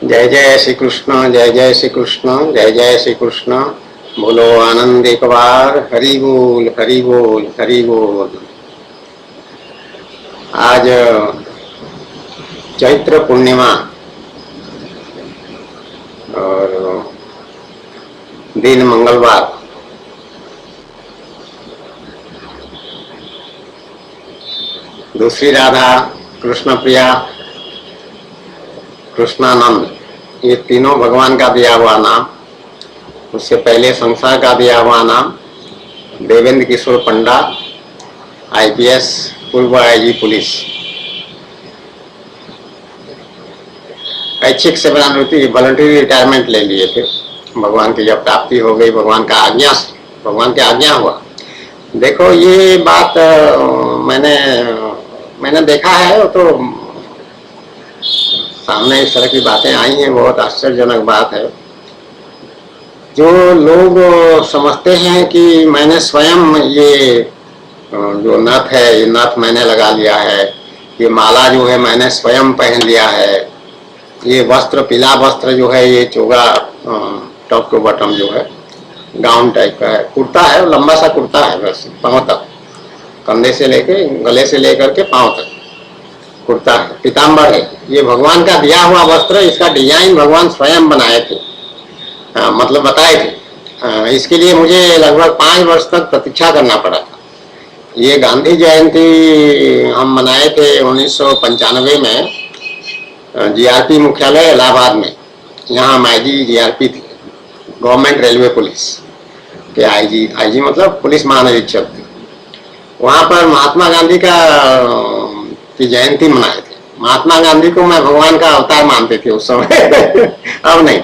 जय जय श्री कृष्ण, जय जय श्री कृष्ण, जय जय श्री कृष्ण। बोलो आनंद एक बार, हरि बोल हरि बोल हरि बोल। आज चैत्र पूर्णिमा और दिन मंगलवार। दूसरी राधा, कृष्ण प्रिया, कृष्णानंद, ये तीनों भगवान का दिया हुआ नाम। उससे पहले संसार का दिया हुआ नाम देवेंद्र किशोर पंडा, आईपीएस, पूर्व आईजी पुलिस। ऐच्छिक सेवानिवृत्ति वॉलंटरी रिटायरमेंट ले लिए थे। भगवान की जब प्राप्ति हो गई, भगवान का आज्ञा से, भगवान की आज्ञा हुआ। देखो ये बात मैंने देखा है, वो तो सामने इस तरह की बातें आई हैं, बहुत आश्चर्यजनक बात है। जो लोग समझते हैं कि मैंने स्वयं ये जो नथ है, ये नथ मैंने लगा लिया है, ये माला जो है मैंने स्वयं पहन लिया है, ये वस्त्र, पीला वस्त्र जो है, ये चोगा टॉप टू बॉटम जो है गाउन टाइप का है, कुर्ता है, लंबा सा कुर्ता है, बस पांव तक, कंधे से लेके गले से लेकर के पांव तक कुर्ता है, पीताम्बर है। ये भगवान का दिया हुआ वस्त्र, इसका डिजाइन भगवान स्वयं बनाए थे, मतलब बताए थे। इसके लिए मुझे लगभग 5 वर्ष तक प्रतीक्षा करना पड़ा था। ये गांधी जयंती हम मनाए थे 1995 में, जीआरपी मुख्यालय इलाहाबाद में। यहाँ हम आईजी जीआरपी थे, गवर्नमेंट रेलवे पुलिस के आईजी मतलब पुलिस महानिरीक्षक थे। वहाँ पर महात्मा गांधी की जयंती मनाए थे। महात्मा गांधी को मैं भगवान का अवतार मानते थे उस समय अब नहीं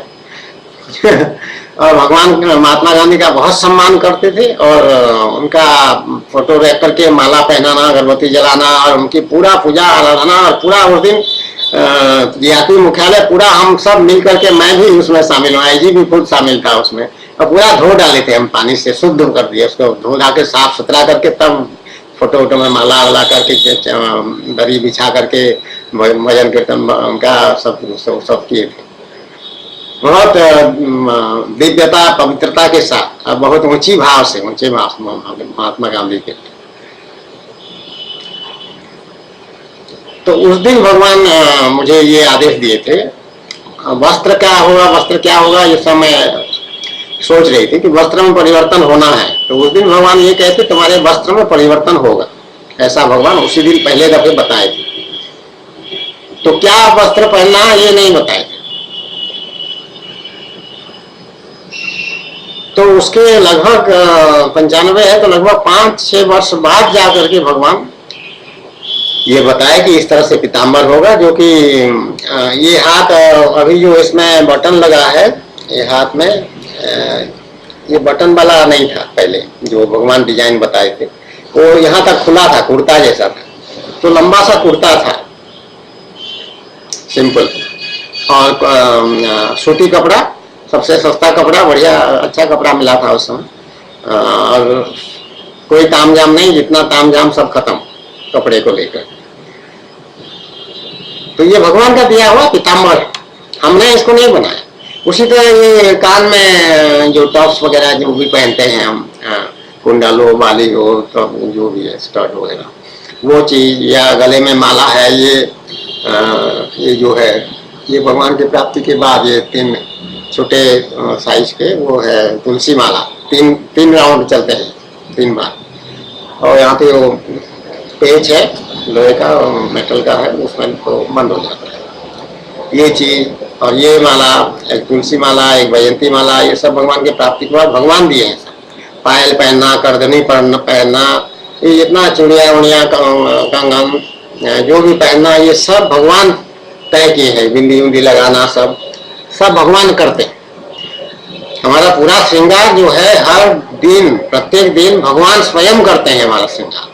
और भगवान महात्मा गांधी का बहुत सम्मान करते थे, और उनका फोटो रख करके माला पहनाना, अगरबत्ती जलाना, और उनकी पूरा पूजा आराधना, और पूरा उस दिन जीआरपी मुख्यालय पूरा हम सब मिल करके, मैं भी उसमें शामिल हूँ, आईजी भी खुद शामिल था उसमें, और पूरा धो डाले थे हम, पानी से शुद्ध कर दिए उसको, धो धा के साफ सुथरा करके तब फोटो वोटो में माला वाला करके, दरी बिछा करके भजन कीर्तन उनका सब किए थे। बहुत दिव्यता पवित्रता के साथ, बहुत ऊंचे भाव महात्मा गांधी के। तो उस दिन भगवान मुझे ये आदेश दिए थे, वस्त्र क्या होगा ये सब मैं सोच रही थी कि वस्त्र में परिवर्तन होना है। तो उस दिन भगवान ये कहते तुम्हारे वस्त्र में परिवर्तन होगा, ऐसा भगवान उसी दिन पहले दफे बताए थे। तो क्या वस्त्र पहनना है ये नहीं बताए थे। तो उसके लगभग 95 है, तो लगभग 5-6 वर्ष बाद जाकर के भगवान ये बताया कि इस तरह से पीताम्बर होगा, जो कि ये हाथ अभी जो इसमें बटन लगा है, ये हाथ में ये बटन वाला नहीं था पहले, जो भगवान डिजाइन बताए थे, वो यहाँ तक खुला था, कुर्ता जैसा था, तो लंबा सा कुर्ता था, सिंपल, और सूती कपड़ा, सबसे सस्ता कपड़ा, बढ़िया अच्छा कपड़ा मिला था उस समय, और कोई तामझाम नहीं, जितना तामझाम सब खत्म कपड़े को लेकर। तो ये भगवान का दिया हुआ पीताम्बर, हमने इसको नहीं बनाया। उसी तरह ये कान में जो टॉप्स वगैरह जो भी पहनते हैं हम, कुंडल हो, बाली हो, तो जो भी है स्टड वगैरह, वो चीज, या गले में माला है, ये जो है, ये भगवान की प्राप्ति के बाद ये 3 छोटे साइज के वो है तुलसी माला, 3 राउंड चलते हैं, 3 बार। और यहाँ पे वो पेच है लोहे का, मेटल का है, उसमें तो बंद हो जाता है ये चीज। और ये माला, एक तुलसी माला, एक वैजंती माला, ये सब भगवान के प्राप्ति के बाद भगवान दिए हैं। पायल पहनना, करधनी पहनना, ये जितना चूड़िया उड़िया कंगन जो भी पहनना, ये सब भगवान तय किए हैं। बिंदी उंदी लगाना, सब भगवान करते हैं। हमारा पूरा श्रृंगार जो है, हर दिन प्रत्येक दिन भगवान स्वयं करते हैं हमारा श्रृंगार,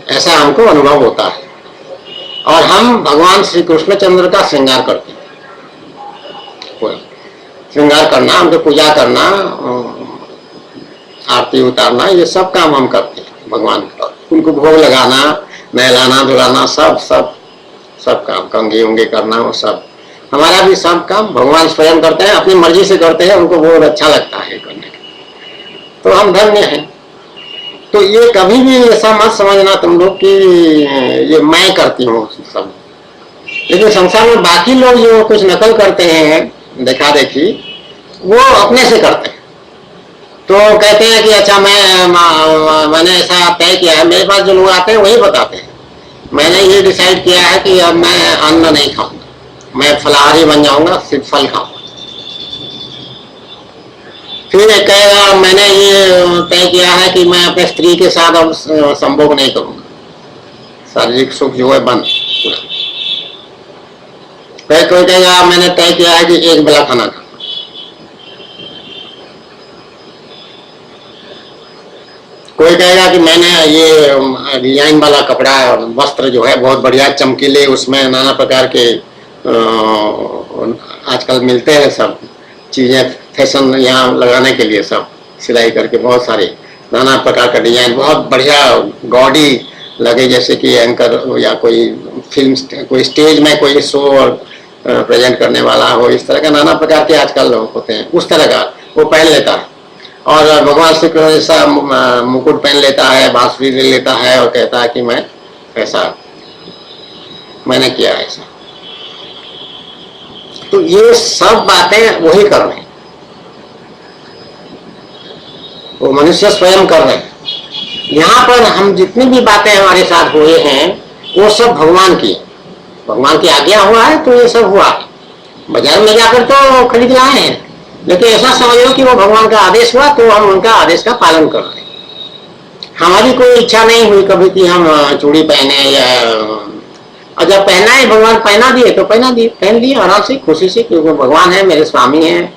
ऐसा हमको अनुभव होता है। और हम भगवान श्री कृष्णचंद्र का श्रृंगार करते हैं। श्रृंगार करना, उनकी पूजा करना, आरती उतारना, ये सब काम हम करते हैं भगवान का। उनको भोग लगाना, नहलाना धुलाना, सब सब काम कंघी उंगी करना, वो सब हमारा भी सब काम भगवान स्वयं करते हैं, अपनी मर्जी से करते हैं, उनको बहुत अच्छा लगता है करने का, तो हम धन्य हैं। तो ये कभी भी ऐसा मत समझना तुम लोग कि ये मैं करती हूँ सब, लेकिन संसार में बाकी लोग जो कुछ नकल करते हैं देखा देखी, वो अपने से करते हैं। तो कहते हैं कि अच्छा मैंने ऐसा तय किया है, मेरे पास जो लोग आते हैं वही बताते हैं, मैंने ये डिसाइड किया है कि अब मैं अन्न नहीं खाऊंगा, मैं फलाहारी बन जाऊंगा, सिर्फ फल खाऊंगा। फिर एक कहेगा मैंने ये तय किया है कि मैं अपने स्त्री के साथ अब संभोग नहीं करूंगा, शारीरिक सुख जो है बंद। फिर कोई कहेगा मैंने तय किया है कि एक बेला खाना खाऊंगा। कोई कहेगा कि मैंने ये डिजाइन वाला कपड़ा वस्त्र जो है बहुत बढ़िया चमकीले, उसमें नाना प्रकार के आजकल मिलते हैं सब चीजें, फैशन यहाँ लगाने के लिए सब सिलाई करके बहुत सारे नाना प्रकार का डिजाइन, बहुत बढ़िया गॉडी लगे, जैसे कि एंकर या कोई फिल्म, कोई स्टेज में कोई शो और प्रेजेंट करने वाला हो, इस तरह का नाना प्रकार के आजकल होते हैं, उस तरह का वो पहन लेता है। और भगवान श्री कृष्ण जैसा मुकुट पहन लेता है, बांसुरी ले लेता है और कहता है कि मैं ऐसा मैंने किया ऐसा। तो ये सब बातें वही कर रहे हैं, वो मनुष्य स्वयं कर रहे हैं। यहाँ पर हम जितनी भी बातें हमारे साथ हुए हैं वो सब भगवान की, भगवान की आज्ञा हुआ है तो ये सब हुआ है। बाजार में जाकर तो खरीद लाए हैं, लेकिन ऐसा समझो कि वो भगवान का आदेश हुआ तो हम उनका आदेश का पालन कर रहे हैं। हमारी कोई इच्छा नहीं हुई कभी कि हम चूड़ी पहने, या और जब पहना है भगवान पहना दिए तो पहना दिए, पहन दिए आराम से खुशी से, क्योंकि भगवान है, मेरे स्वामी हैं,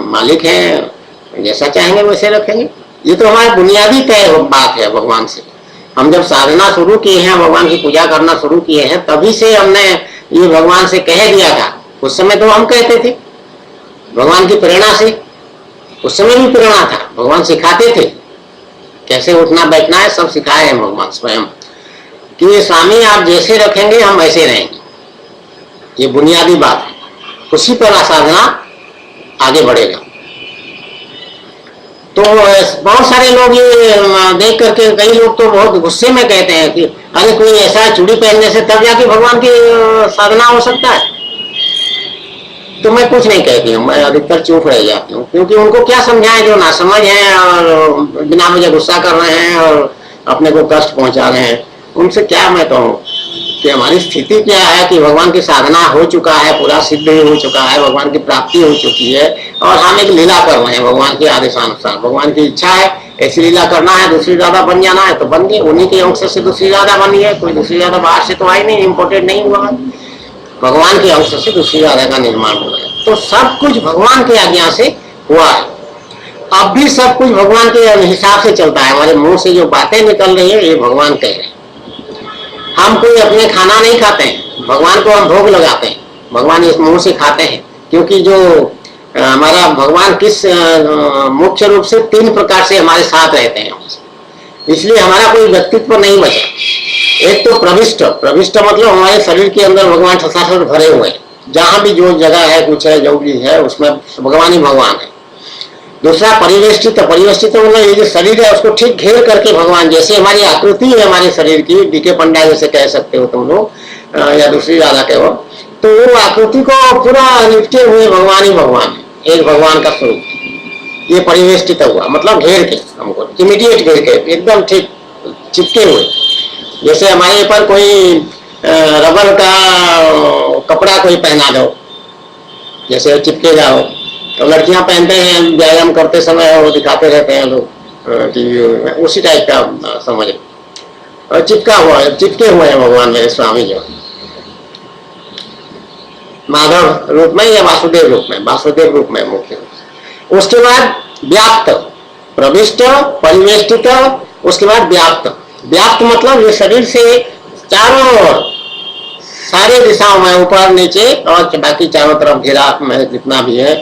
मालिक हैं, जैसा चाहेंगे वैसे रखेंगे। ये तो हमारा बुनियादी तय बात है भगवान से। हम जब साधना शुरू किए हैं, भगवान की पूजा करना शुरू किए हैं, तभी से हमने ये भगवान से कह दिया था। उस समय तो हम कहते थे भगवान की प्रेरणा से, उस समय भी प्रेरणा था, भगवान सिखाते थे कैसे उठना बैठना है, सब सिखाए हैं भगवान स्वयं कि स्वामी आप जैसे रखेंगे हम वैसे रहेंगे। ये बुनियादी बात है, उसी पर साधना आगे बढ़ेगा। तो बहुत सारे लोग ये देख करके, कई लोग तो बहुत गुस्से में कहते हैं कि अरे कोई ऐसा चूड़ी पहनने से तब जाके भगवान की साधना हो सकता है। तो मैं कुछ नहीं कहती हूँ, मैं अधिकतर चुप रह जाती हूँ, क्योंकि उनको क्या समझाएं जो नासमझ हैं और बिना मुझे गुस्सा कर रहे हैं और अपने को कष्ट पहुंचा रहे हैं। उनसे क्या मैं कहूँ कि हमारी स्थिति क्या है कि भगवान की साधना हो चुका है, पूरा सिद्ध हो चुका है, भगवान की प्राप्ति हो चुकी है और हम एक लीला कर रहे हैं भगवान के आदेशानुसार। भगवान की इच्छा है ऐसी लीला करना है, दूसरी ज्यादा बन जाना है तो बन गए, उन्हीं के अंश से दूसरी ज्यादा बनी है, कोई दूसरी ज्यादा बाहर से तो आई नहीं, इम्पोर्टेड नहीं हुआ, भगवान के अंश से दूसरी ज्यादा का निर्माण हुआ है। तो सब कुछ भगवान की आज्ञा से हुआ है। अब भी सब कुछ भगवान के हिसाब से चलता है। हमारे मुंह से जो बातें निकल रही है ये भगवान कह रहे हैं। हम कोई अपने खाना नहीं खाते हैं, भगवान को हम भोग लगाते हैं, भगवान इस मुंह से खाते हैं, क्योंकि जो हमारा भगवान किस मुख्य रूप से 3 प्रकार से हमारे साथ रहते हैं, इसलिए हमारा कोई व्यक्तित्व नहीं बचा। एक तो प्रविष्ट, प्रविष्ट मतलब हमारे शरीर के अंदर भगवान ससासर भरे हुए हैं, जहां भी जो जगह है कुछ है जो भी है उसमें भगवान ही भगवान है। दूसरा परिवेष्टित, परिवेष्टित मतलब ये जो शरीर है उसको ठीक घेर करके भगवान, जैसे हमारी आकृति है हमारे शरीर की, डीके पंडा जैसे कह सकते हो तुम लोग या दूसरी ज्यादा कहो, तो वो आकृति को पूरा लिपटे हुए भगवान ही भगवान है, एक भगवान का स्वरूप। ये परिवेष्टित हुआ मतलब घेर के, हमको इमीडिएट घेर के एकदम ठीक चिपके हुए। जैसे हमारे पर कोई रबर का कपड़ा कोई पहना दो, जैसे चिपके जाओ, तो लड़कियां पहनते हैं व्यायाम करते समय, वो दिखाते रहते हैं लोग टीवी में, उसी टाइप का समझ। और चिपका हुआ है, चिपके हुए हैं भगवान मेरे स्वामी जो माधव रूप में या वासुदेव रूप में, वासुदेव रूप में मुख्य रूप से। उसके बाद व्याप्त, प्रविष्ट, परिवेष्टित, उसके बाद व्याप्त। व्याप्त मतलब ये शरीर से चारों ओर सारे दिशाओं में, ऊपर नीचे और बाकी चारों तरफ घेरा में जितना भी है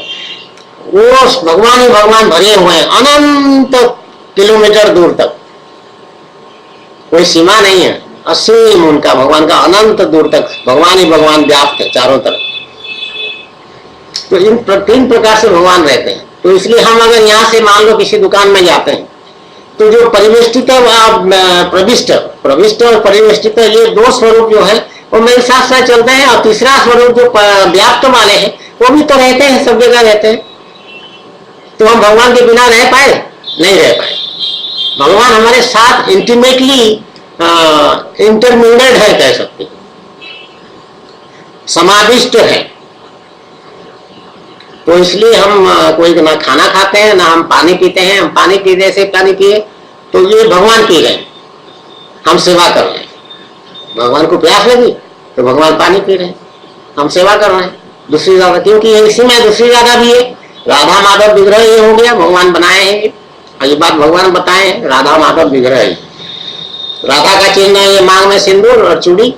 वो भगवान ही भगवान भरे हुए हैं, अनंत किलोमीटर दूर तक, कोई सीमा नहीं है, असीम उनका, भगवान का अनंत दूर तक भगवान ही भगवान व्याप्त है चारों तरफ। तो इन 3 प्रकार से भगवान रहते हैं। तो इसलिए हम अगर यहाँ से मान लो किसी दुकान में जाते हैं तो जो परिवेष्टित प्रविष्ट प्रविष्ट और परिवेष्टित ये 2 स्वरूप जो है वो मेरे साथ साथ चलते हैं। और तीसरा स्वरूप जो व्याप्त वाले हैं वो भी तो रहते हैं, सब जगह रहते हैं। तो हम भगवान के बिना रह पाए? नहीं रह पाए। भगवान हमारे साथ इंटीमेटली इंटरमिनेटेड है, कह सकते, समाविष्ट है। तो इसलिए हम कोई ना खाना खाते हैं ना हम पानी पीते हैं। हम पानी पीने से पानी पिए तो ये भगवान पी रहे हैं, हम सेवा कर रहे हैं। भगवान को प्यास लगी तो भगवान पानी पी रहे हैं, हम सेवा कर रहे हैं। दूसरी राधा, क्योंकि इसी में दूसरी राधा भी है। राधा माधव विग्रह ये हो गया, भगवान बनाए हैं ये बात भगवान बताए हैं, राधा माधव विग्रह है। राधा का चिन्ह ये मांग में सिंदूर और चूड़ी,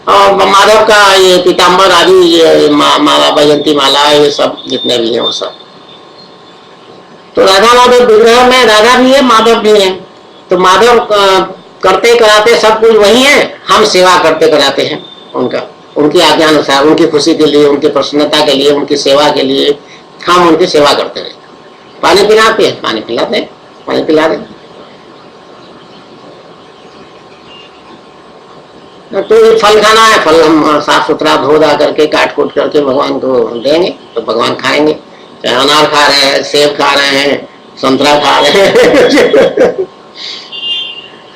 और माधव का ये पीताम्बर आदि, ये माला, वैजंती माला, ये सब जितने भी हैं वो सब। तो राधा माधव विग्रह में राधा भी है, माधव भी है। तो माधव करते कराते सब कुछ वही है, हम सेवा करते कराते हैं उनका, उनकी आज्ञानुसार, उनकी खुशी के लिए, उनकी प्रसन्नता के लिए, उनकी सेवा के लिए हम उनकी सेवा करते रहते हैं। पानी पिलाते हैं, पानी पिलाते हैं, पानी पिला दें। तो ये फल खाना है, फल हम साफ सुथरा धो धा करके काट कूट करके भगवान को देंगे तो भगवान खाएंगे। चाहे अनार खा रहे हैं, सेब खा रहे हैं, संतरा खा रहे हैं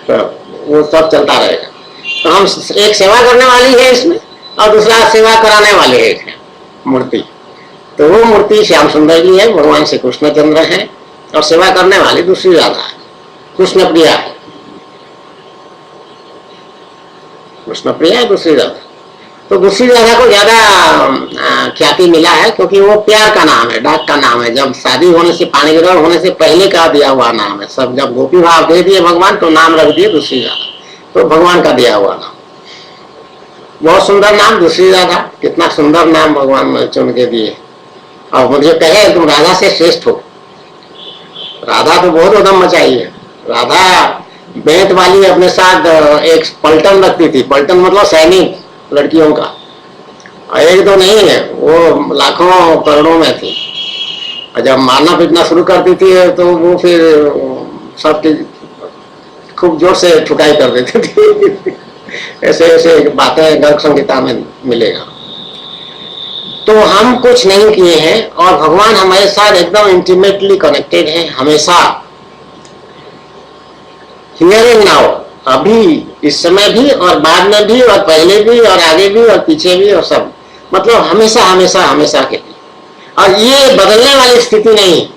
तो वो सब चलता रहेगा। तो हम एक सेवा करने वाली है इसमें, और दूसरा सेवा कराने वाले एक है मूर्ति। तो वो मूर्ति श्याम सुंदर जी है, भगवान श्री कृष्णचंद्र है, और सेवा करने वाली दूसरी राधा है, कृष्ण प्रिया है। कृष्ण प्रिया है दूसरी राधा। तो दूसरी राधा को ज्यादा ख्याति मिला है क्योंकि वो प्यार का नाम है, डाक का नाम है। जब शादी होने से, पाणी ग्रहण होने से पहले का दिया हुआ नाम है सब। जब गोपी भाव दे दिए भगवान तो नाम रख दिए दूसरी राधा, तो भगवान का दिया हुआ नाम। बहुत सुंदर नाम दूसरी राधा, कितना सुंदर नाम भगवान चुन के दिए। और मुझे कहे तुम राधा से श्रेष्ठ हो। राधा तो बहुत उदम मचाई है। राधा बेंत वाली अपने साथ एक पलटन रखती थी। पलटन मतलब सैनिक लड़कियों का, और एक दो नहीं है, वो लाखों करोड़ों में थी। और जब मारना पीटना शुरू करती थी तो वो फिर सबकी खूब जोर से ठुकाई कर देती थी ऐसे ऐसे बातें गर्ग संहिता में मिलेगा। तो हम कुछ नहीं किए हैं और भगवान हमारे साथ एकदम इंटीमेटली कनेक्टेड है हमेशा। हियर एंड नाउ, अभी इस समय भी और बाद में भी और पहले भी और आगे भी और पीछे भी और सब, मतलब हमेशा हमेशा हमेशा के लिए। और ये बदलने वाली स्थिति नहीं।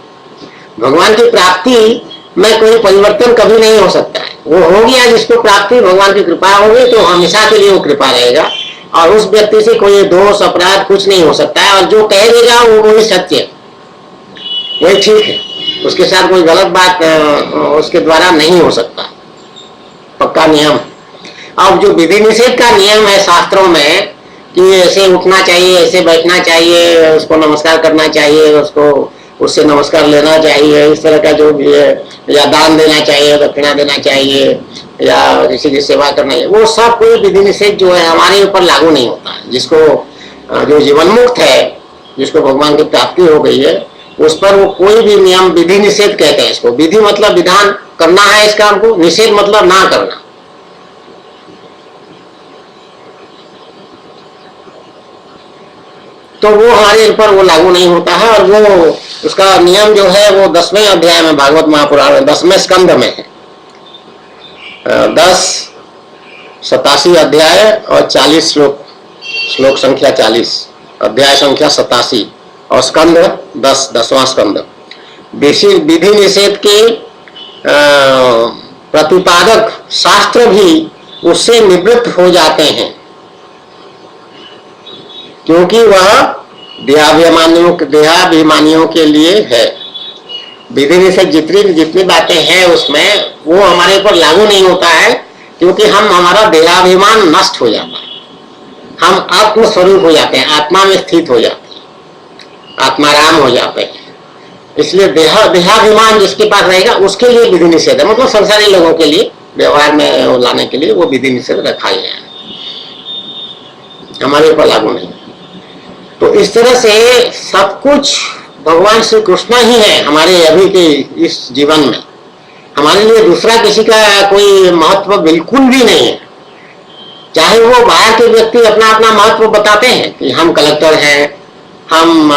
भगवान की प्राप्ति में कोई परिवर्तन कभी नहीं हो सकता है। वो हो गया जिसको प्राप्ति भगवान की कृपा हो गई तो हमेशा के लिए वो कृपा रहेगा, और उस व्यक्ति से कोई दोष अपराध कुछ नहीं हो सकता है। और जो कह देगा वो वही सत्य है, वही ठीक है। उसके साथ कोई गलत बात उसके द्वारा नहीं हो सकता, पक्का नियम। अब जो विधि निषेध का नियम है शास्त्रों में कि ऐसे उठना चाहिए, ऐसे बैठना चाहिए, उसको नमस्कार करना चाहिए, उसको उससे नमस्कार लेना चाहिए, इस तरह का जो भी है, या दान देना चाहिए, दक्षिणा देना चाहिए, या किसी की सेवा करना चाहिए, वो सब कोई विधि निषेध जो है हमारे ऊपर लागू नहीं होता है। जिसको जो जीवन मुक्त है, जिसको भगवान की प्राप्ति हो गई है, उस पर वो कोई भी नियम, विधि निषेध कहते हैं इसको। विधि मतलब विधान करना है इस काम को, निषेध मतलब ना करना। तो वो हमारे ऊपर वो लागू नहीं होता है। और वो उसका नियम जो है वो 10वें अध्याय में, भागवत महापुराण में 10वें स्कंध में है। 10, 87 अध्याय और 40 श्लोक, श्लोक संख्या 40, अध्याय संख्या 87 और स्कंध 10, 10वां स्कंध। विधि निषेध के प्रतिपादक शास्त्र भी उससे निवृत्त हो जाते हैं, क्योंकि वह देहाभिमानियों के लिए है। विधि निषेध जितनी बातें हैं उसमें वो हमारे ऊपर लागू नहीं होता है, क्योंकि हमारा देहाभिमान नष्ट हो जाता है। हम आत्मस्वरूप हो जाते हैं, आत्मा में स्थित हो जाते हैं, आत्माराम हो जाते हैं। इसलिए देहाभिमान जिसके पास रहेगा उसके लिए विधि निषेध है, मतलब संसारी लोगों के लिए व्यवहार में वो लाने के लिए वो विधि निषेध रखा ही है, हमारे ऊपर लागू नहीं। तो इस तरह से सब कुछ भगवान श्री कृष्ण ही है हमारे अभी के इस जीवन में। हमारे लिए दूसरा किसी का कोई महत्व बिल्कुल भी नहीं है। चाहे वो बाहर के व्यक्ति अपना अपना महत्व बताते हैं कि हम कलेक्टर हैं, हम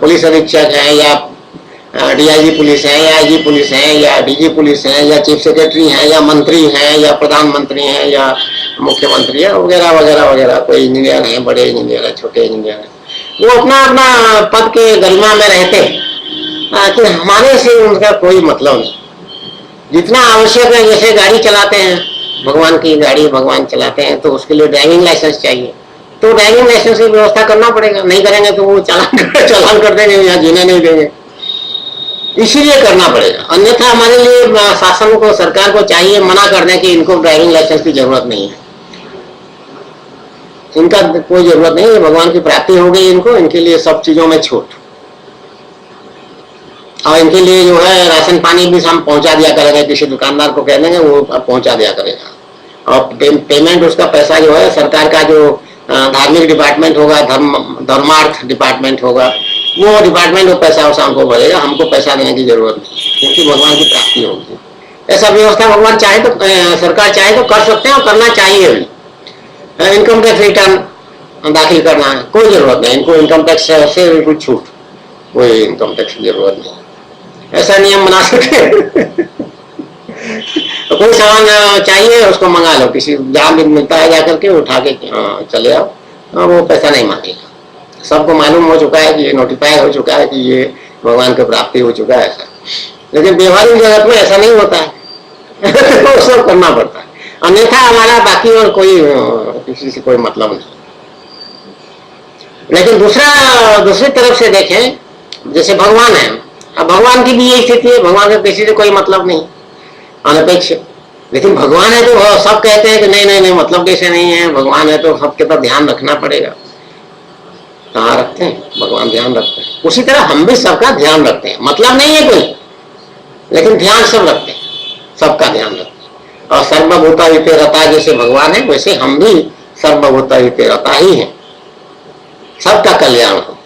पुलिस अधीक्षक हैं, या डीआईजी पुलिस है, या आईजी पुलिस है, या डीजी पुलिस है, या चीफ सेक्रेटरी हैं, या मंत्री हैं, या प्रधानमंत्री हैं, या मुख्यमंत्री है, वगैरह वगैरह वगैरह। कोई इंजीनियर है, बड़े इंजीनियर है, छोटे इंजीनियर है, वो अपना अपना पद के गरिमा में रहते हैं कि हमारे से उनका कोई मतलब नहीं। जितना आवश्यक है, जैसे गाड़ी चलाते हैं, भगवान की गाड़ी भगवान चलाते हैं, तो उसके लिए ड्राइविंग लाइसेंस चाहिए, तो ड्राइविंग लाइसेंस की व्यवस्था करना पड़ेगा। नहीं करेंगे तो वो चालान कर देंगे, यहाँ जीने नहीं देंगे, इसीलिए करना पड़ेगा। अन्यथा हमारे लिए शासन को, सरकार को चाहिए मना कर दें कि इनको ड्राइविंग लाइसेंस की जरूरत नहीं है, इनका कोई जरूरत नहीं है, भगवान की प्राप्ति हो गई इनको, इनके लिए सब चीजों में छूट। और इनके लिए जो है राशन पानी भी हम पहुंचा दिया करेंगे, किसी दुकानदार को कह देंगे वो पहुंचा दिया करेगा। और पेमेंट उसका पैसा जो है सरकार का जो धार्मिक डिपार्टमेंट होगा, धर्मार्थ डिपार्टमेंट होगा, वो डिपार्टमेंट वो पैसा उस हमको भरेगा, हमको पैसा देने की जरूरत नहीं, क्योंकि भगवान की प्राप्ति होगी। ऐसा व्यवस्था भगवान चाहे तो, सरकार चाहे तो कर सकते हैं और करना चाहिए भी। इनकम टैक्स रिटर्न दाखिल करना है, कोई जरूरत नहीं इनको इनकम टैक्स से बिल्कुल छूट, कोई इनकम टैक्स की जरूरत नहीं, ऐसा नियम बना सकते। तो कोई सामान चाहिए उसको मंगा लो, किसी जहाँ भी मिलता है जाकर के उठा के चले आओ, वो पैसा नहीं मांगेगा। सबको मालूम हो चुका है कि ये नोटिफाई हो चुका है कि ये भगवान की प्राप्ति हो चुका है ऐसा। लेकिन व्यवहारिक जगत में ऐसा नहीं होता है। तो सब करना पड़ता है, अन्यथा हमारा बाकी और कोई किसी से कोई मतलब नहीं। लेकिन दूसरी तरफ से देखें, जैसे भगवान है, अब भगवान की भी यही स्थिति है, भगवान का किसी से कोई मतलब नहीं, अनपेक्षित। लेकिन भगवान है तो सब कहते हैं कि नहीं नहीं नहीं, मतलब कैसे नहीं है, भगवान है तो सबके पास ध्यान रखना पड़ेगा। कहाँ रखते हैं? भगवान ध्यान रखते हैं। उसी तरह हम भी सबका ध्यान रखते हैं, मतलब नहीं है कोई, लेकिन ध्यान सब रखते हैं, सबका ध्यान रखते हैं। और सर्वभूता हिते रता जैसे भगवान है, वैसे हम भी सर्वभूता हिते रता ही है। सबका कल्याण हो,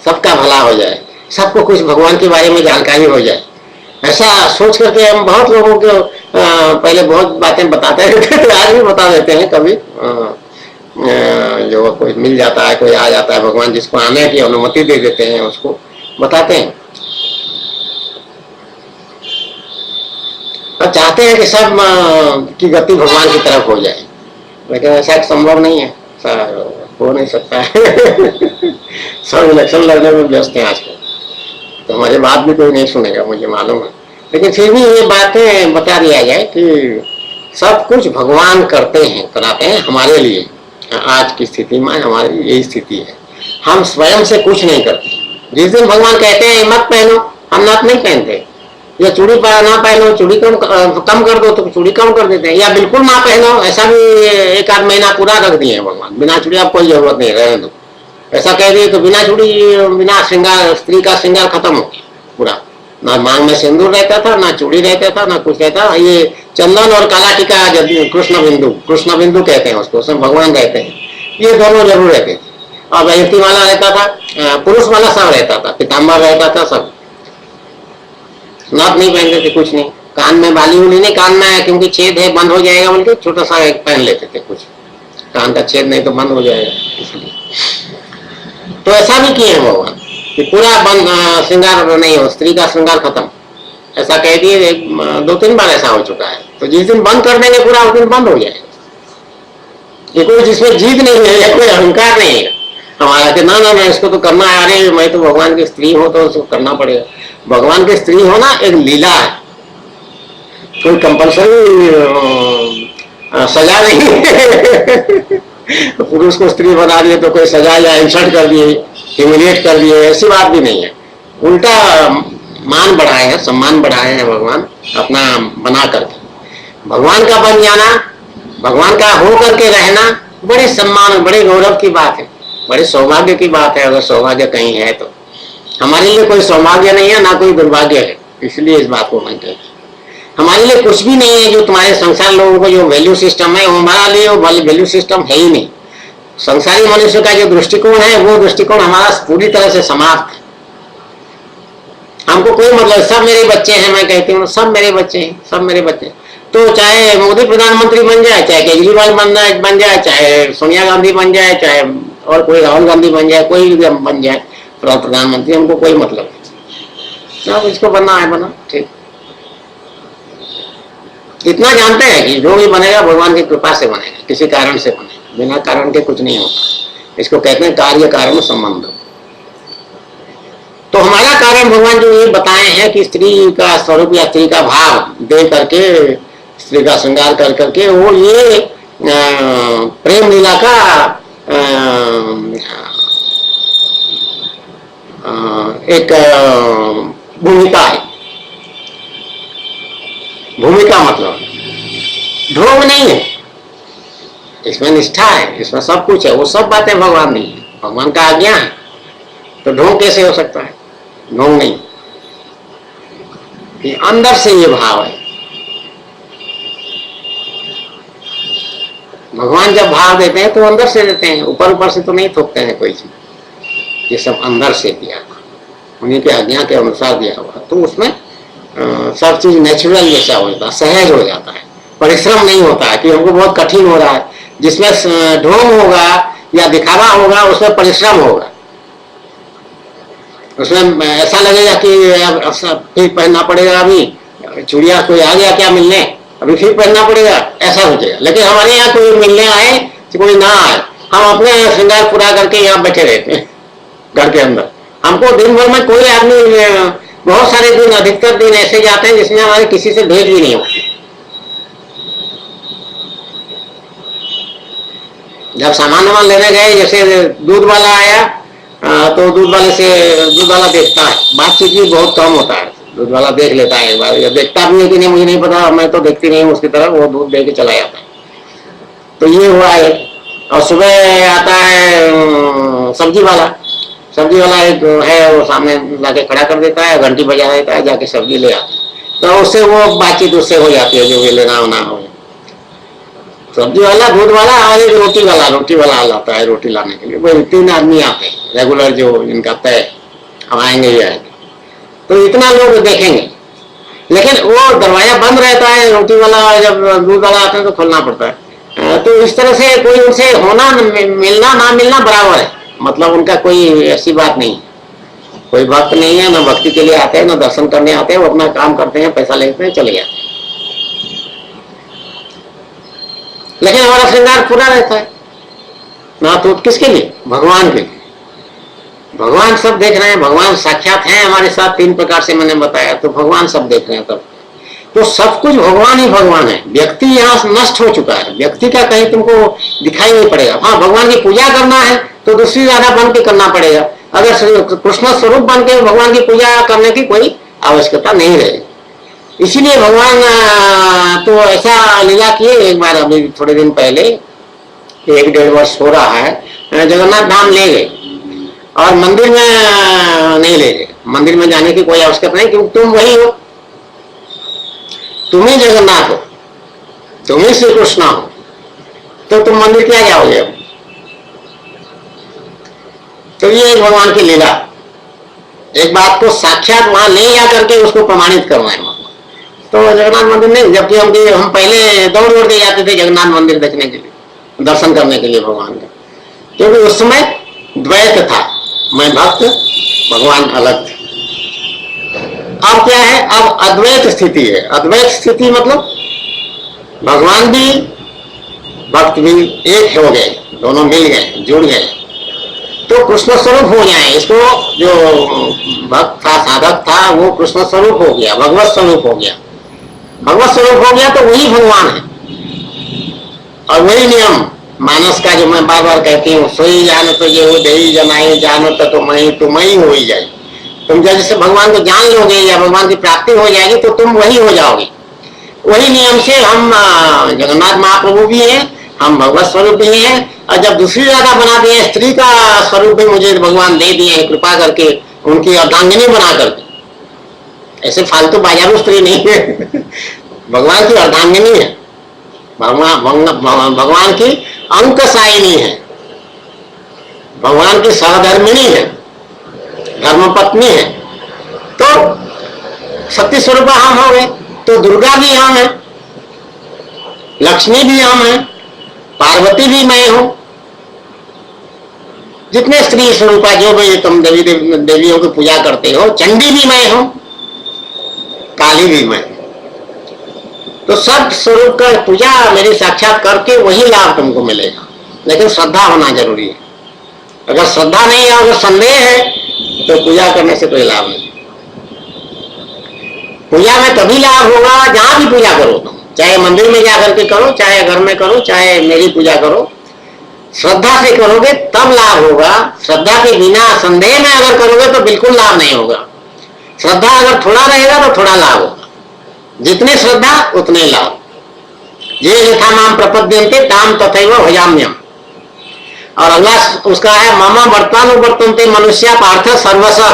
सबका भला हो जाए, सबको कुछ भगवान के बारे में जानकारी हो जाए, ऐसा सोच करके हम बहुत लोगों को पहले बहुत बातें बताते रहते थे, आज भी बता देते हैं। कभी जो कोई मिल जाता है, कोई आ जाता है, भगवान जिसको आने की अनुमति दे देते हैं उसको बताते हैं। और चाहते हैं कि सब की गति भगवान की तरफ हो जाए, लेकिन ऐसा संभव नहीं है, हो नहीं सकता है। सब इलेक्शन लड़ने में व्यस्त हैं आजकल, तो हमारी बात भी कोई नहीं सुनेगा, मुझे मालूम है। लेकिन फिर भी ये बातें बता दिया जाए कि सब कुछ भगवान करते हैं, कराते हैं हमारे लिए। आज की स्थिति में हमारी यही स्थिति है, हम स्वयं से कुछ नहीं करते। जिस दिन भगवान कहते हैं मत पहनो, हम नथ नहीं पहनते, या चूड़ी ना पहनो, चूड़ी कम कर दो तो चूड़ी कम कर देते हैं, या बिल्कुल ना पहनो, ऐसा भी एक आध महीना पूरा रख दिए हैं भगवान, बिना चूड़ी आप कोई जरूरत नहीं, रहने दो, ऐसा कह दिए तो बिना चूड़ी, बिना श्रृंगार, स्त्री का श्रृंगार खत्म हो गया पूरा। ना मांग में सिंदूर रहता था, ना चूड़ी रहता था, ना कुछ रहता। ये चंदन और काला टीका, कृष्ण बिंदु कहते हैं उसको, उसमें भगवान रहते हैं, ये दोनों जरूर रहते थे। और वैयक्ति वाला रहता था, पुरुष वाला सब रहता था, पीताम्बर रहता था, सब नाथ नहीं पहनते थे, कुछ नहीं। कान में बाली उली नहीं, कान में क्योंकि छेद है बंद हो जाएगा बोल के छोटा सा एक पहन लेते थे, कुछ कान का छेद नहीं तो बंद हो जाएगा, इसलिए। तो ऐसा भी किए हैं भगवान कि पूरा बंद, श्रृंगार नहीं हो, स्त्री का श्रृंगार खत्म, ऐसा कह दिए। 2-3 बार ऐसा हो चुका है। तो जिस दिन बंद कर देंगे पूरा, उस दिन बंद हो जाएगा। ये कोई जिसमें जीत नहीं है, या कोई अहंकार नहीं है हमारा कि ना ना ना इसको तो करना है, अरे मैं तो भगवान की स्त्री हूं तो उसको करना पड़ेगा। भगवान की स्त्री होना एक लीला है, कोई कंपल्सरी सजा नहीं है। पुरुष को स्त्री बना दिए तो कोई सजा या इंसल्ट कर दिए, ह्यूमिलिएट कर दिए, ऐसी बात भी नहीं है। उल्टा मान बढ़ाए हैं, सम्मान बढ़ाए हैं भगवान अपना बना करके। भगवान का बन जाना, भगवान का हो करके रहना बड़े सम्मान, बड़े गौरव की बात है, बड़े सौभाग्य की बात है। अगर सौभाग्य कहीं है तो हमारे लिए कोई सौभाग्य नहीं है, ना कोई दुर्भाग्य है, इसलिए इस बात को मानते हैं। हमारे लिए कुछ भी नहीं है जो तुम्हारे संसार लोगों को जो वैल्यू सिस्टम है, वो हमारे लिए वो वैल्यू सिस्टम है ही नहीं। संसारी मनुष्य का जो दृष्टिकोण है वो दृष्टिकोण हमारा पूरी तरह से समाप्त है। हमको कोई मतलब, सब मेरे बच्चे हैं, मैं कहती हूँ सब मेरे बच्चे हैं, सब मेरे बच्चे हैं। तो चाहे मोदी प्रधानमंत्री बन जाए, चाहे केजरीवाल बन जाए, चाहे सोनिया गांधी बन जाए, चाहे और कोई राहुल गांधी बन जाए, कोई भी बन जाए प्रधानमंत्री, हमको कोई मतलब नहीं। अब इसको बनना है बना, ठीक। इतना जानते हैं कि जो भी बनेगा भगवान की कृपा से बनेगा, किसी कारण से बनेगा, बिना कारण के कुछ नहीं होता। इसको कहते हैं कार्य कारण संबंध। तो हमारा कारण भगवान जो ये बताए हैं कि स्त्री का स्वरूप या स्त्री का भाव दे करके, स्त्री का श्रृंगार कर करके, वो ये प्रेम लीला का एक भूमिका है। भूमिका मतलब ढोंग नहीं है, इसमें निष्ठा है, इसमें सब कुछ है। वो सब बातें भगवान नहीं है, भगवान का आज्ञा है। तो ढोंग कैसे हो सकता है? ढोंग नहीं, ये अंदर से ये भाव है। भगवान जब भाव देते हैं तो अंदर से देते हैं, ऊपर ऊपर से तो नहीं थोपते हैं कोई चीज। ये सब अंदर से दिया, उन्हीं के आज्ञा के अनुसार दिया हुआ, तो उसमें सब चीज नेचुरल जैसा हो जाता है, सहज हो जाता है। परिश्रम नहीं होता है कि हमको बहुत कठिन हो रहा है। जिसमें ढोंग होगा या दिखावा होगा उसमें परिश्रम होगा, उसमें ऐसा लगेगा कि अब फिर पहनना पड़ेगा, अभी चूड़िया कोई आ गया क्या मिलने, अभी फिर पहनना पड़ेगा, ऐसा हो जाएगा। लेकिन हमारे यहाँ कोई मिलने आए तो कोई ना आए, हम अपने श्रृंगार पूरा करके यहाँ बैठे रहते हैं घर के अंदर। हमको दिन भर में कोई आदमी, बहुत सारे दिन, अधिकतर दिन ऐसे जाते हैं जिसमें हमारे किसी से भेंट भी नहीं होती। जब सामान वामान लेने गए, जैसे दूध वाला आया तो दूध वाले से, दूध वाला देखता है, बातचीत भी बहुत कम होता है। दूध वाला देख लेता है एक बार, या देखता भी है कि नहीं मुझे नहीं पता, मैं तो देखती नहीं हूँ उसकी तरफ, वो दूध दे के चला जाता है। तो ये हुआ है। और सुबह आता है सब्जी वाला, सब्जी वाला एक है, वो सामने लाके खड़ा कर देता है, घंटी बजा देता है, जाके सब्जी ले आता है। तो उससे वो बातचीत उससे हो जाती है, जो भी लेना होना हो। सब्जी वाला, दूध वाला और एक रोटी वाला आ जाता है रोटी लाने के लिए। वो 3 आदमी आते हैं रेगुलर, जो इनका तय, हम आएंगे ही आएंगे। तो इतना लोग देखेंगे, लेकिन वो दरवाजा बंद रहता है। रोटी वाला जब दूध वाला आता है तो खोलना पड़ता है। तो इस तरह से कोई उनसे होना, मिलना ना मिलना बराबर है, मतलब उनका कोई ऐसी बात नहीं। कोई भक्त नहीं है, ना भक्ति के लिए आते हैं, ना दर्शन करने आते हैं, वो अपना काम करते हैं, पैसा लेते हैं, चले जाते हैं। लेकिन हमारा श्रृंगार पूरा रहता है ना। तो किसके लिए? भगवान के लिए। भगवान सब देख रहे हैं, भगवान साक्षात हैं हमारे साथ। 3 प्रकार से मैंने बताया, तो भगवान सब देख रहे हैं तब। तो सब कुछ भगवान ही भगवान है। व्यक्ति यहाँ नष्ट हो चुका है, व्यक्ति का कहीं तुमको दिखाई नहीं पड़ेगा। हाँ, भगवान की पूजा करना है तो दूसरी राधा बन के करना पड़ेगा। अगर कृष्ण स्वरूप बन के भगवान की पूजा करने की कोई आवश्यकता नहीं रहेगी। इसीलिए भगवान तो ऐसा लीला किए। एक बार अभी थोड़े दिन पहले, 1-1.5 वर्ष हो रहा है, जगन्नाथ धाम ले गए और मंदिर में नहीं ले गए। मंदिर में जाने की कोई आवश्यकता नहीं, क्योंकि तुम वही हो, तुम ही जगन्नाथ हो, तुम ही श्री कृष्ण हो, तो तुम मंदिर क्या जाओगे? तो ये भगवान की लीला, एक बात को साक्षात वहां ले जा करके उसको प्रमाणित करना है। तो जगन्नाथ मंदिर नहीं, जबकि हम पहले दौड़ के जाते थे जगन्नाथ मंदिर देखने के लिए, दर्शन करने के लिए भगवान का, क्योंकि उस समय द्वैत था, मैं भक्त, भगवान अलग थे। अब क्या है? अब अद्वैत स्थिति है। अद्वैत स्थिति मतलब भगवान भी भक्त भी एक हो गए, दोनों मिल गए, जुड़ गए, तो कृष्ण स्वरूप हो जाए। इसको जो भक्त था, साधक था, वो कृष्ण स्वरूप हो गया, भगवत स्वरूप हो गया। भगवत स्वरूप हो गया तो वही भगवान है। और वही नियम मानस का जो मैं बार बार कहती हूँ, सोई जान तो ये दे जनाई, जानो तो तुम ही हो ही जाए। तुम जैसे भगवान को जान लोगे या भगवान की प्राप्ति हो जाएगी तो तुम वही हो जाओगे। वही नियम से हम जगन्नाथ महाप्रभु भी हैं, हम भगवत स्वरूप भी हैं। और जब दूसरी राधा बना दिए, स्त्री का स्वरूप भी मुझे भगवान दे दिए हैं कृपा करके, उनकी अर्धांगिनी बना करके। ऐसे फालतू बाजारू स्त्री नहीं है भगवान की अर्धांगिनी है, भगवान की अंकसायिनी है, भगवान की सहधर्मिणी है, धर्मपत्नी है। तो सत्य स्वरूप हम हो गए, तो दुर्गा भी हम है, लक्ष्मी भी हम है, पार्वती भी मैं हूं, जितने स्त्री स्वरूपा जो भी तुम देवियों की पूजा करते हो, चंडी भी मैं हूं, काली भी मैं। तो सब स्वरूप का पूजा मेरी साक्षात करके वही लाभ तुमको मिलेगा, लेकिन श्रद्धा होना जरूरी है। अगर श्रद्धा नहीं है, अगर संदेह है, तो पूजा करने से कोई लाभ नहीं। पूजा में तभी लाभ होगा जहां भी पूजा करो तुम, चाहे मंदिर में जाकर के करो, चाहे घर में करो, चाहे मेरी पूजा करो, श्रद्धा से करोगे तब लाभ होगा। श्रद्धा के बिना संदेह में अगर करोगे तो बिल्कुल लाभ नहीं होगा। श्रद्धा अगर थोड़ा रहेगा तो थोड़ा लाभ होगा, जितनी श्रद्धा उतने लाभ। ये यथा माम प्रपद्यन्ते ताम तथैव भजाम्यहम्। और अल्लाह उसका है मम वर्तानुवर्तन्ते मनुष्य पार्थ सर्वशः।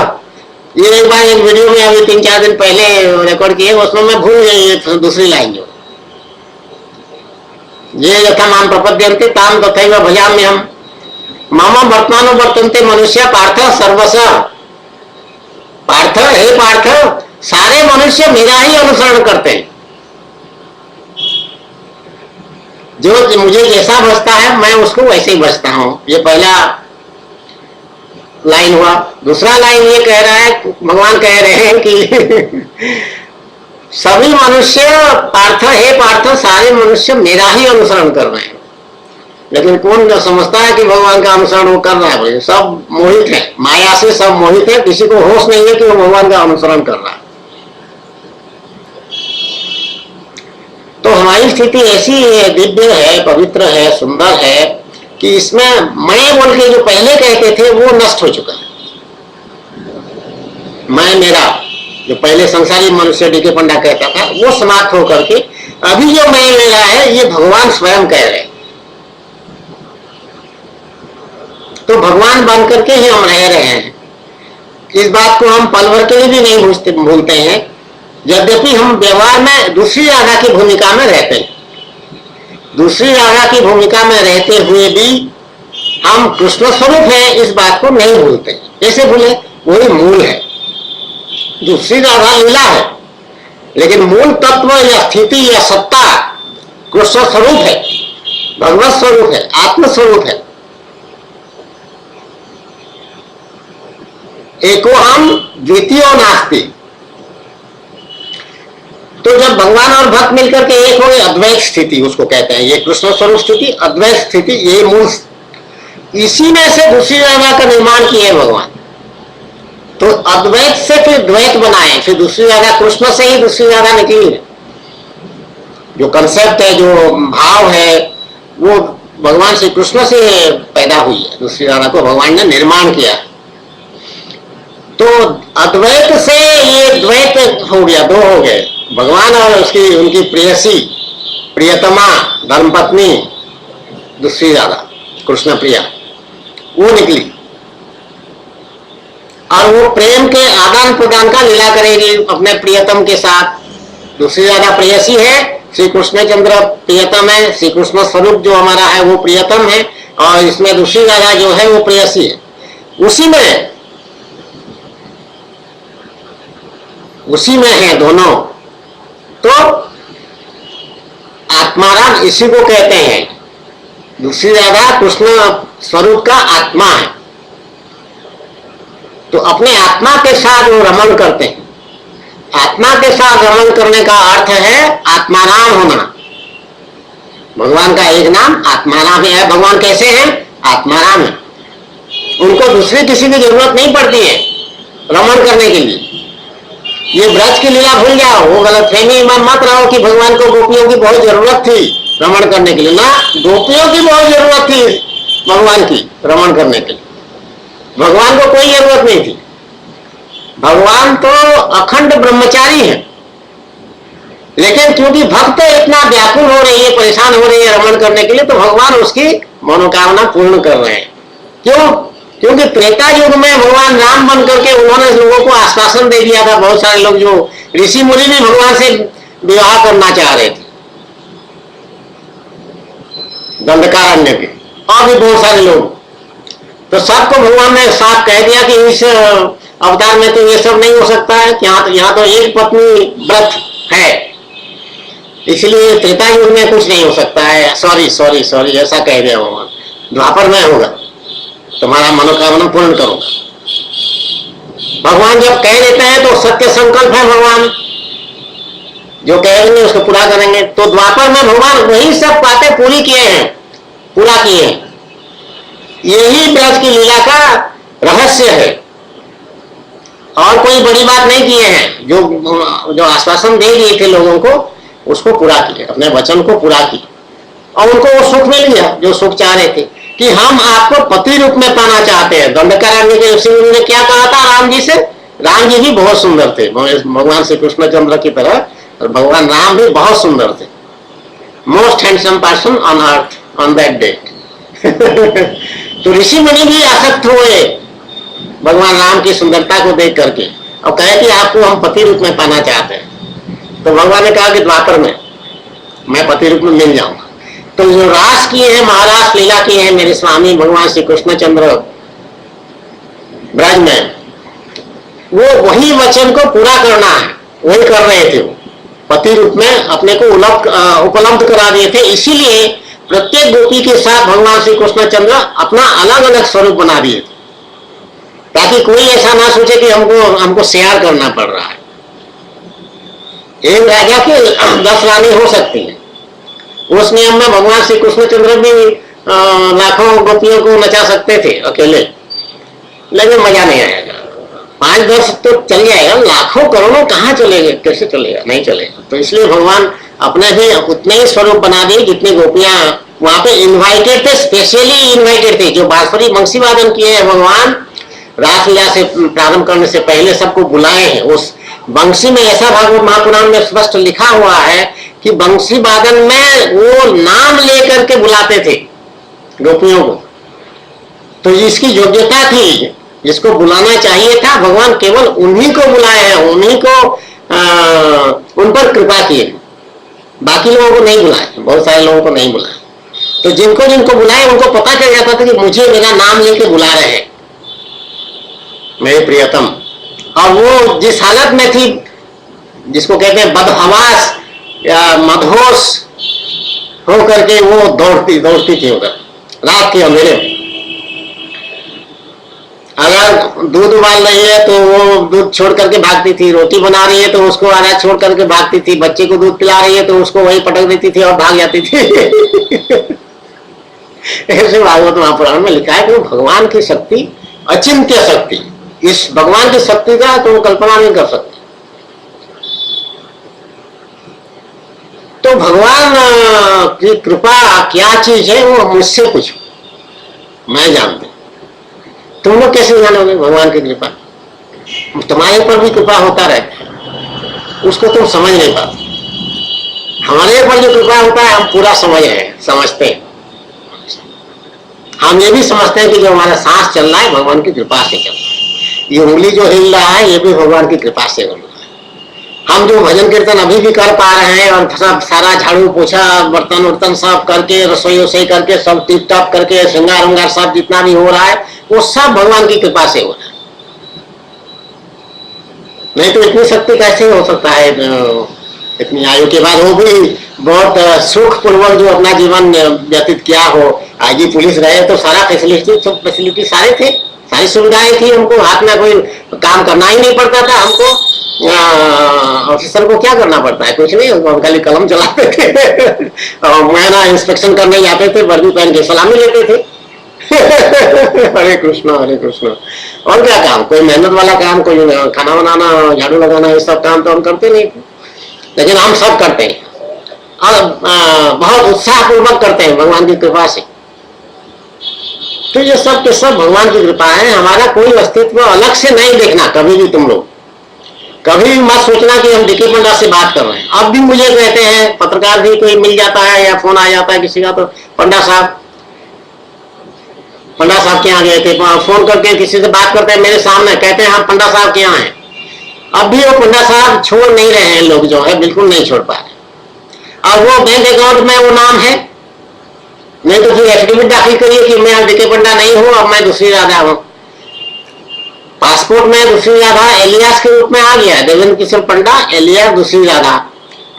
ये एक बार एक वीडियो में अभी 3-4 दिन पहले रिकॉर्ड किए, उसमें मैं भूल गई दूसरी लाइन जो ये यथा माम प्रपद्यन्ते ताम तथैव भजाम्यहम् मम वर्तानुवर्तन्ते मनुष्य पार्थ सर्वशः। पार्थ, हे पार्थ, सारे मनुष्य मेरा ही अनुसरण करते हैं। जो मुझे जैसा बचता है मैं उसको वैसे ही बचता हूं। ये पहला लाइन हुआ। दूसरा लाइन ये कह रहा है, भगवान कह रहे हैं कि सभी मनुष्य पार्थ, हे पार्थ, सारे मनुष्य मेरा ही अनुसरण कर रहे हैं। लेकिन कौन समझता है कि भगवान का अनुसरण वो कर रहा है? सब मोहित है, माया से सब मोहित है, किसी को होश नहीं है कि वो भगवान का अनुसरण कर रहा है। तो हमारी स्थिति ऐसी है, दिव्य है, पवित्र है, सुंदर है कि इसमें मैं बोल के जो पहले कहते थे वो नष्ट हो चुका है। मैं मेरा जो पहले संसारी मनुष्य डीके पंडा कहता था वो समाप्त होकर के अभी जो मैं मेरा है ये भगवान स्वयं कह रहे हैं। तो भगवान बन करके ही हम रह रहे हैं। इस बात को हम पल भर के लिए भी नहीं भूलते हैं, यद्यपि हम व्यवहार में दूसरी राधा की भूमिका में रहते हैं। दूसरी राधा की भूमिका में रहते हुए भी हम कृष्ण स्वरूप हैं, इस बात को नहीं भूलते। कैसे भूले? वही मूल है। दूसरी राधा लीला है, लेकिन मूल तत्व या स्थिति या सत्ता कृष्ण स्वरूप है, भगवत स्वरूप है, आत्म स्वरूप है। एको हम द्वितीयो नास्ति। तो जब भगवान और भक्त मिलकर के एक हो गए, अद्वैत स्थिति उसको कहते हैं। ये कृष्ण स्वरूप स्थिति, अद्वैत स्थिति, ये मूल। इसी में से दूसरी राधा का निर्माण किए भगवान। तो अद्वैत से फिर द्वैत बनाए, फिर दूसरी राधा, कृष्ण से ही दूसरी राधा निकली है। जो कंसेप्ट है, जो भाव है, वो भगवान श्री कृष्ण से पैदा हुई है। दूसरी राधा को भगवान ने निर्माण किया। तो अद्वैत से ये द्वैत हो गया, दो हो गए, भगवान और उसकी उनकी प्रेयसी, प्रियतमा, धर्मपत्नी दूसरी राधा, कृष्ण प्रिया, वो निकली। और वो प्रेम के आदान प्रदान का लीला करेगी अपने प्रियतम के साथ। दूसरी राधा प्रेयसी है, श्री कृष्ण चंद्र प्रियतम है, श्री कृष्ण स्वरूप जो हमारा है वो प्रियतम है, और इसमें दूसरी राधा जो है वो प्रेयसी है। उसी में है दोनों। तो आत्माराम इसी को कहते हैं। दूसरी राधा कृष्ण स्वरूप का आत्मा है, तो अपने आत्मा के साथ वो रमण करते हैं। आत्मा के साथ रमण करने का अर्थ है आत्माराम होना। भगवान का एक नाम आत्माराम है। भगवान कैसे हैं? आत्माराम है। उनको दूसरी किसी की जरूरत नहीं पड़ती है रमण करने के लिए। ये ब्रज की लीला भूल जाओ, वो गलतफहमी में मत रहो कि भगवान को गोपियों की बहुत जरूरत थी रमण करने के लिए। ना, गोपियों की बहुत जरूरत थी भगवान की रमण करने के लिए। भगवान को कोई जरूरत नहीं थी। भगवान तो अखंड ब्रह्मचारी है, लेकिन क्योंकि भक्त इतना व्याकुल हो रही है, परेशान हो रही है रमण करने के लिए, तो भगवान उसकी मनोकामना पूर्ण कर रहे हैं। क्यों? क्योंकि त्रेता युग में भगवान राम बन करके उन्होंने लोगों को आश्वासन दे दिया था। बहुत सारे लोग जो ऋषि मुनि भी भगवान से विवाह करना चाह रहे थे, दंडकारण्य के, और भी बहुत सारे लोग। तो सबको भगवान ने साफ कह दिया कि इस अवतार में तो ये सब नहीं हो सकता है, कि यहाँ तो एक पत्नी व्रत है, इसलिए त्रेता युग में कुछ नहीं हो सकता है। सॉरी सॉरी सॉरी, ऐसा कह दिया भगवान, द्वापर में होगा, तुम्हारा मनोकामना पूर्ण करूंगा। भगवान जब कह देते हैं तो सत्य संकल्प है, भगवान जो कहेंगे उसको पूरा करेंगे। तो द्वापर में भगवान वही सब बातें पूरी किए हैं, पूरा किए हैं। यही ब्रज की लीला का रहस्य है, और कोई बड़ी बात नहीं किए हैं। जो आश्वासन दे दिए थे लोगों को, उसको पूरा किए, अपने वचन को पूरा किए, और उनको वो सुख मिल गया जो सुख चाह रहे थे, कि हम आपको पति रूप में पाना चाहते हैं। दंडकारण्य के ऋषि ने क्या कहा था राम जी से? राम जी भी बहुत सुंदर थे, भगवान श्री कृष्णचंद्र की तरह, और भगवान राम भी बहुत सुंदर थे, most handsome person on earth on that day. तो ऋषि मुनि भी आसक्त हुए भगवान राम की सुंदरता को देख करके, और कहे कि आपको हम पति रूप में पाना चाहते हैं। तो भगवान ने कहा कि द्वापर में मैं पति रूप में मिल जाऊंगा। तो जो रास किए हैं, महारास लीला किए हैं मेरे स्वामी भगवान श्री कृष्णचंद्र ब्रज में, वो वही वचन को पूरा करना है, वही कर रहे थे। वो पति रूप में अपने को उपलब्ध करा दिए थे, इसीलिए प्रत्येक गोपी के साथ भगवान श्री कृष्णचंद्र अपना अलग अलग स्वरूप बना दिए थे, ताकि कोई ऐसा ना सोचे कि हमको शेयर करना पड़ रहा है। एक राजा के 10 रानी हो सकती है, उस नियम में भगवान श्री कृष्णचंद्र भी लाखों गोपियों को नचा सकते थे अकेले, लेकिन मजा नहीं आएगा। 5-10 तो चल जाएगा, लाखों करोड़ों कहाँ चलेगा, कैसे चलेगा? नहीं चलेगा। तो इसलिए भगवान अपने भी उतने ही स्वरूप बना दिए जितनी गोपियां वहां पे इन्वाइटेड थे, स्पेशली इन्वाइटेड थे। जो बांसुरी बंसी वादन किए हैं भगवान रासलीला से प्रारंभ करने से पहले सबको बुलाए हैं। उस बंसी में ऐसा भागवत महापुराण में स्पष्ट लिखा हुआ है कि बंसी वादन में वो नाम लेकर के बुलाते थे गोपियों को। तो इसकी योग्यता थी, जिसको बुलाना चाहिए था, भगवान केवल उन्हीं को बुलाए हैं, उन्हीं को उन पर कृपा किए, बाकी लोगों को नहीं बुलाए, बहुत सारे लोगों को नहीं बुलाए। तो जिनको जिनको बुलाए उनको पता चल जाता था कि मुझे मेरा नाम लेके बुला रहे हैं मेरे प्रियतम। और वो जिस हालत में थी, जिसको कहते हैं बदहवास या मदहोश हो करके वो दौड़ती थी उधर रात के अंधेरे में। अगर दूध उबाल रही है तो वो दूध छोड़ करके भागती थी, रोटी बना रही है तो उसको आधा छोड़ करके भागती थी, बच्चे को दूध पिला रही है तो उसको वही पटक देती थी और भाग जाती थी। ऐसे भागवत महापुराण में लिखा है कि भगवान की शक्ति अचिंत्य शक्ति, इस भगवान की शक्ति का तो कल्पना नहीं कर सकते। तो भगवान की कृपा क्या चीज है वो मुझसे पूछो, मैं जानता। तुम लोग कैसे जानोगे भगवान की कृपा? तुम्हारे ऊपर भी कृपा होता रहता है, उसको तुम समझ नहीं पाते। हमारे ऊपर जो कृपा होता है हम पूरा समझते हैं। हम ये भी समझते हैं कि जो हमारा सांस चल रहा है भगवान की कृपा से चल रहा है, ये उंगली जो हिल रहा है ये भी भगवान की कृपा से हो रहा है। हम जो भजन कीर्तन अभी भी कर पा रहे हैं और सब सारा झाड़ू पोछा बर्तन वर्तन साफ करके रसोई करके सब टिप टॉप करके श्रृंगार उंगार सब जितना भी हो रहा है वो सब भगवान की कृपा से हो रहा है। नहीं तो इतनी शक्ति कैसे हो सकता है इतनी आयु के बाद? वो भी बहुत सुख पूर्वक जो अपना जीवन व्यतीत किया हो। आगे पुलिस रहे तो सारा फैसिलिटी सारे थे, सारी सुविधाएं थी, हमको हाथ में कोई काम करना ही नहीं पड़ता था। हमको ऑफिसर को क्या करना पड़ता है? कुछ नहीं, हम खाली कलम चलाते थे और महीना इंस्पेक्शन करने जाते थे, वर्दी पहन के सलामी लेते थे। हरे कृष्णा हरे कृष्णा। और क्या काम? कोई मेहनत वाला काम, कोई खाना बनाना, झाड़ू लगाना, ये सब काम तो हम करते नहीं थे, लेकिन हम सब करते हैं और बहुत उत्साह पूर्वक करते हैं भगवान की कृपा से। तो ये सब के सब भगवान की कृपा है। हमारा कोई अस्तित्व अलग से नहीं देखना कभी भी। तुम लोग कभी भी मत सोचना कि हम डीके पंडा से बात कर रहे हैं। अब भी मुझे कहते हैं, पत्रकार भी कोई मिल जाता है या फोन आ जाता है किसी का, तो पंडा साहब के यहाँ गए थे, फोन करके किसी से बात करते हैं मेरे सामने, कहते हैं हम पंडा साहब के यहाँ हैं। अब भी वो पंडा साहब छोड़ नहीं रहे हैं, लोग जो है बिल्कुल नहीं छोड़ पा रहे। और वो बैंक अकाउंट में वो नाम है, नहीं तो फिर एफिडेविट दाखिल करिए कि मैं डीके पंडा नहीं हूं, अब मैं दूसरी राधा हूं। पासपोर्ट में दूसरी राधा एलियास के रूप में आ गया, देवेंद्र किशोर पंडा एलियास दूसरी राधा।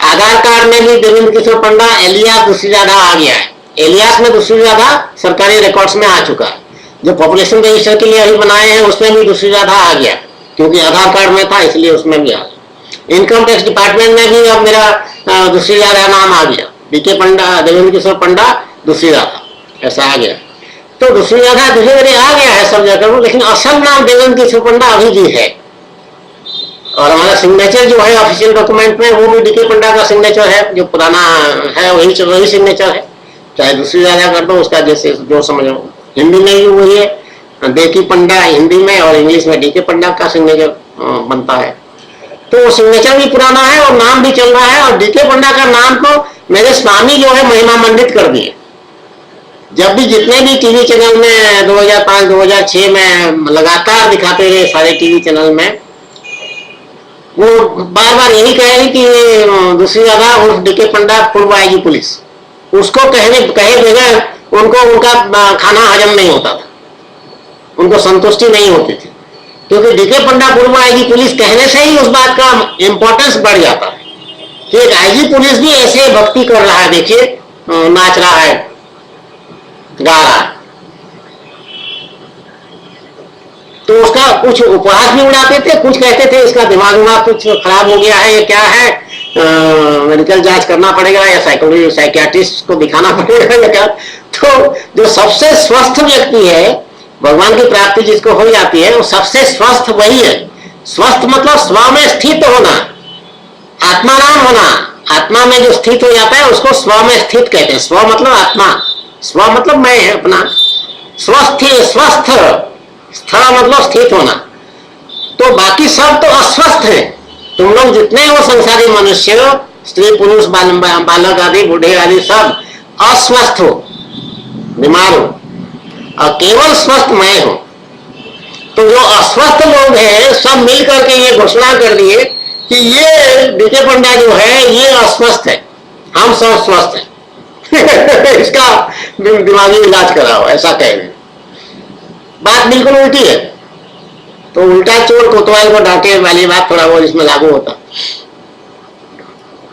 आधार कार्ड में भी देवेंद्र किशोर पंडा एलियास दूसरी राधा आ गया है। एलियास में दूसरी राधा सरकारी रिकॉर्ड्स में आ चुका है। जो पॉपुलेशन रजिस्टर के लिए अभी बनाए हैं उसमें भी दूसरी राधा आ गया, क्योंकि आधार कार्ड में था इसलिए उसमें भी आ गया। इनकम टैक्स डिपार्टमेंट में भी अब मेरा दूसरी राधा नाम आ गया, डीके पंडा देवेंद्र किशोर पंडा दूसरी राधा, ऐसा आ गया। तो दूसरी राधा धीरे धीरे आ गया है सब जगह, लेकिन असल नाम देवेंद्र किशोर पंडा अभी भी है। और हमारा सिग्नेचर जो है ऑफिशियल डॉक्यूमेंट में वो भी डीके पंडा का सिग्नेचर है, जो पुराना है वही सिग्नेचर है। चाहे दूसरी राधा कर दो, उसका जैसे जो समझो। हिंदी में भी वही है, देकी पंडा हिंदी में, और इंग्लिश में डीके पंडा का सिग्नेचर बनता है। तो वो सिग्नेचर भी पुराना है और नाम भी चल रहा है। और डीके पंडा का नाम तो मेरे स्वामी जो है महिमा मंडित कर दिए। जब भी जितने भी टीवी चैनल में 2005-2006 में लगातार दिखाते रहे सारे टीवी चैनल में, वो बार बार यही कहे कि दूसरी राधा उर्फ डीके पंडा पूर्व आईजी पुलिस, उसको कहे बगैर उनको उनका खाना हजम नहीं होता था, उनको संतुष्टि नहीं होती थी। क्योंकि डीके पंडा पूर्व आईजी पुलिस कहने से ही उस बात का इंपॉर्टेंस बढ़ जाता है कि एक आईजी पुलिस भी ऐसे भक्ति कर रहा है, देखिए नाच रहा है, गा रहा है। तो उसका कुछ उपहास भी उड़ाते थे, कुछ कहते थे इसका दिमाग कुछ खराब हो गया है, ये क्या है, मेडिकल जांच करना पड़ेगा या साइकियाट्रिस्ट को दिखाना पड़ेगा या क्या। तो जो सबसे स्वस्थ व्यक्ति है, भगवान की प्राप्ति जिसको हो जाती है, वो सबसे स्वस्थ वही है। स्वस्थ मतलब स्व में स्थित होना, आत्माराम होना। आत्मा में जो स्थित हो जाता है उसको स्व में स्थित कहते हैं। स्व मतलब आत्मा, स्व मतलब मैं है अपना। स्वस्थ स्थ मतलब स्थित होना। तो बाकी सब तो अस्वस्थ है। तुम लोग जितने हो संसारी मनुष्य, स्त्री पुरुष बालक आदि बूढ़े आदि सब अस्वस्थ हो, बीमार हो, और केवल स्वस्थ मैं हूं। तो जो अस्वस्थ लोग हैं सब मिल करके ये घोषणा कर दिए कि ये डीके पंडा जो है ये अस्वस्थ है, हम सब स्वस्थ हैं। इसका दिमागी इलाज कराओ, ऐसा कह रहे। बात बिल्कुल उल्टी है। तो उल्टा चोर कोतवाल को डांटे वाली बात थोड़ा वो इसमें लागू होता।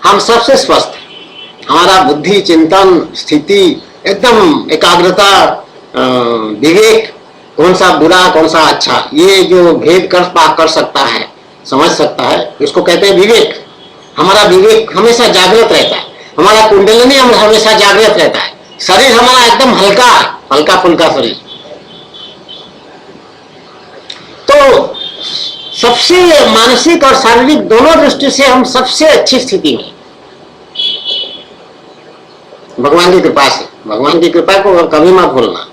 हम सबसे स्वस्थ हैं, हमारा बुद्धि चिंतन स्थिति एकदम एकाग्रता, विवेक, कौन सा बुरा कौन सा अच्छा, ये जो भेद कर सकता है, समझ सकता है, इसको कहते हैं विवेक। हमारा विवेक हमेशा जागृत रहता है, हमारा कुंडलिनी हमेशा जागृत रहता है, शरीर हमारा एकदम हल्का फुल्का शरीर। तो सबसे मानसिक और शारीरिक दोनों दृष्टि से हम सबसे अच्छी स्थिति में, भगवान की कृपा से। भगवान की कृपा को कभी मत भूलना।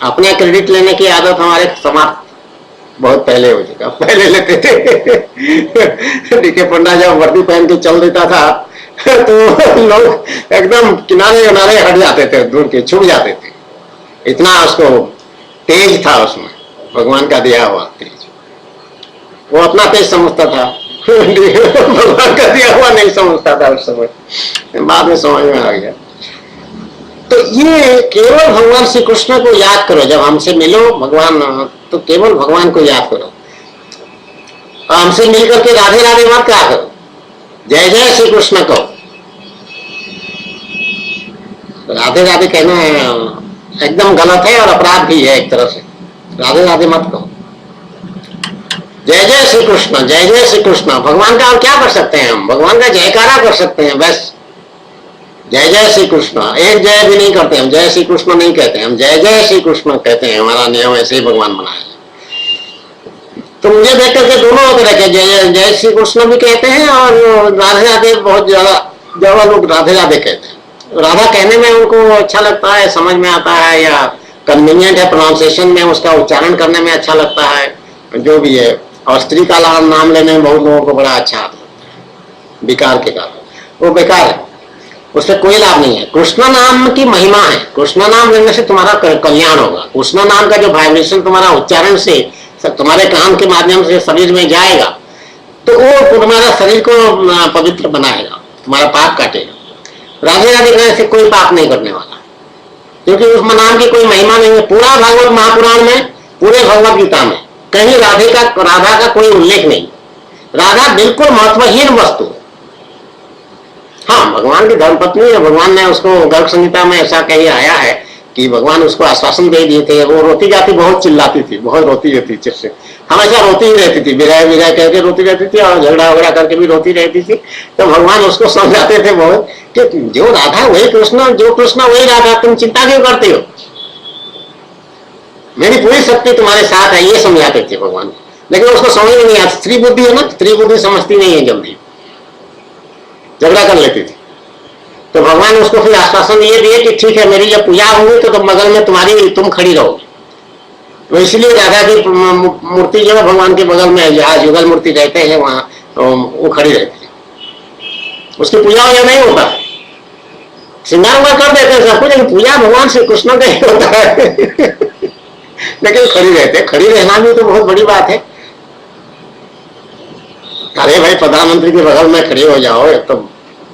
अपने क्रेडिट लेने की आदत हमारे समाप्त बहुत पहले हो चुका। पहले लेते थे। डीके पंडा जब वर्दी पहन के चल देता था तो लोग एकदम किनारे किनारे हट जाते थे, दूर के छुप जाते थे। इतना उसको तेज था, उसमें भगवान का दिया हुआ तेज। वो अपना तेज समझता था, भगवान का दिया हुआ नहीं समझता था उस समय, बाद में समझ में आ गया। तो ये केवल भगवान श्री कृष्ण को याद करो। जब हमसे मिलो भगवान, तो केवल भगवान को याद करो। और हमसे मिलकर के राधे राधे मत कहा करो, जय जय श्री कृष्ण कहो। राधे राधे कहना एकदम गलत है और अपराध भी है एक तरह से। राधे राधे मत कहो, जय जय श्री कृष्ण, जय जय श्री कृष्ण। भगवान का और क्या कर सकते हैं हम? भगवान का जयकारा कर सकते हैं बस। जय जय श्री कृष्ण, एक जय भी नहीं करते हम, जय श्री कृष्ण नहीं कहते हम, जय जय श्री कृष्ण कहते हैं। हमारा नियम ऐसे ही भगवान बनाया। तो मुझे देख करके दोनों तरह के जय जय श्री कृष्ण भी कहते हैं और राधे राधे बहुत ज्यादा लोग राधे राधे कहते हैं। राधा कहने में उनको अच्छा लगता है, समझ में आता है, या कन्वीनियंट है, प्रोनाउंसिएशन में उसका उच्चारण करने में अच्छा लगता है, जो भी है। और स्त्री का नाम लेने में बहुत लोगों को बड़ा अच्छा आता है, विकार के कारण। वो बेकार है, उससे कोई लाभ नहीं है। कृष्ण नाम की महिमा है। कृष्ण नाम लेने से तुम्हारा कल्याण होगा। कृष्ण नाम का जो वाइब्रेशन तुम्हारा उच्चारण से तुम्हारे कान के माध्यम से शरीर में जाएगा, तो वो तुम्हारा शरीर को पवित्र बनाएगा, तुम्हारा पाप काटेगा। राधे राधे कहने से कोई पाप नहीं करने वाला, क्योंकि उस नाम की कोई महिमा नहीं है। पूरा भागवत महापुराण में, पूरे भगवत गीता में कहीं राधा का कोई उल्लेख नहीं। राधा बिल्कुल महत्वहीन वस्तु। हाँ, भगवान की धर्मपत्नी है, भगवान ने उसको गर्भ संहिता में ऐसा कहीं आया है कि भगवान उसको आश्वासन दे दिए थे। वो रोती जाती, बहुत चिल्लाती थी, बहुत रोती रहती चिर से, हमेशा रोती ही रहती थी, विरह विरह कहकर रोती रहती थी और झगड़ा वगड़ा करके भी रोती रहती थी। तो भगवान उसको समझाते थे बहुत कि जो राधा वही कृष्ण, जो कृष्ण वही राधा, तुम चिंता क्यों करते हो, मेरी पूरी शक्ति तुम्हारे साथ है, ये समझाते थे भगवान। लेकिन उसको समझ नहीं आता, स्त्री बुद्धि है ना, स्त्री बुद्धि समझती नहीं है, जल्दी झगड़ा कर लेती थी। तो भगवान उसको फिर आश्वासन ये दिए कि ठीक है, मेरी जब पूजा होगी तो बगल में तुम खड़ी रहोगी। तो इसलिए राधा की मूर्ति जो है भगवान के बगल में, जहाँ युगल मूर्ति रहते हैं वहां वो खड़ी रहती है। उसकी पूजा वूजा नहीं होता, श्रृंगार वगैरह कर देते हैं सब कुछ, लेकिन पूजा भगवान श्री कृष्ण का ही होता है। लेकिन खड़ी रहते, खड़ी रहना भी तो बहुत बड़ी बात है। अरे भाई, प्रधानमंत्री के बगल में खड़े हो जाओ, तो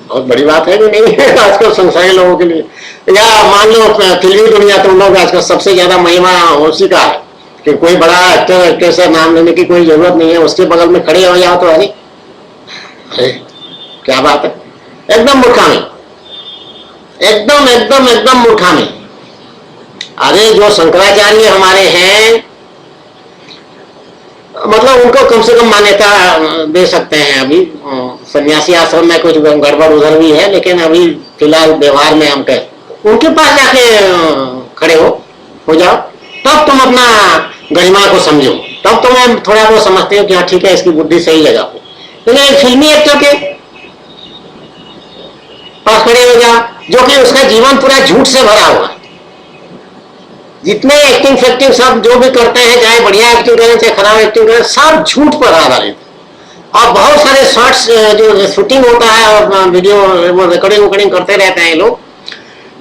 बहुत बड़ी बात है कि नहीं है आजकल संसारी लोगों के लिए। या मान लो फिल्मी दुनिया, तुम लोग आजकल सबसे ज्यादा महिमा उसी का है कि कोई बड़ा एक्टर एक्ट्रेस का नाम लेने की कोई जरूरत नहीं है, उसके बगल में खड़े हो जाओ तो अरे अरे क्या बात है, एकदम मूर्खामी, एकदम एकदम एकदम मूर्खामी। अरे जो शंकराचार्य हमारे हैं, मतलब उनको कम से कम मान्यता दे सकते हैं। अभी सन्यासी आश्रम में कुछ गड़बड़ उधर भी है, लेकिन अभी फिलहाल व्यवहार में हम कह उनके पास जाके खड़े हो जाओ, तब तुम अपना गरिमा को समझो, तब तुम्हें थोड़ा वो समझते हो कि हाँ ठीक है, इसकी बुद्धि सही जगह पे। लेकिन एक फिल्मी एक्टर के पास खड़े हो जाओ, जो कि उसका जीवन पूरा झूठ से भरा हुआ है, जितने एक्टिंग फैक्टिंग सब जो भी करते हैं, चाहे बढ़िया एक्टिंग करें चाहे खराब एक्टिंग करें, सब झूठ पर आधारित। और बहुत सारे शॉर्ट्स जो शूटिंग होता है और वीडियो वो रिकॉर्डिंग करते रहते हैं लोग,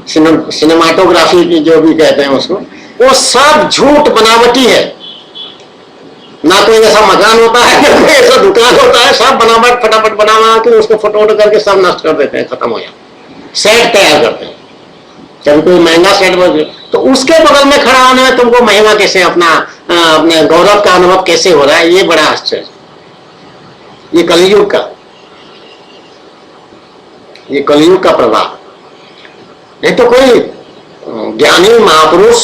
सिनेमाटोग्राफी की जो भी कहते हैं उसको, वो सब झूठ बनावटी है। ना कोई ऐसा मकान होता है, ना कोई ऐसा दुकान होता है, सब बनावट फटाफट बना के उसको फोटो करके सब नष्ट कर देते हैं, खत्म हो जाता। सेट तैयार करते हैं, जब कोई महंगा सेट, तो उसके बगल में खड़ा होने में तुमको महिमा कैसे, अपने गौरव का अनुभव कैसे हो रहा है, ये बड़ा आश्चर्य। ये कलयुग का प्रभाव। नहीं तो कोई ज्ञानी महापुरुष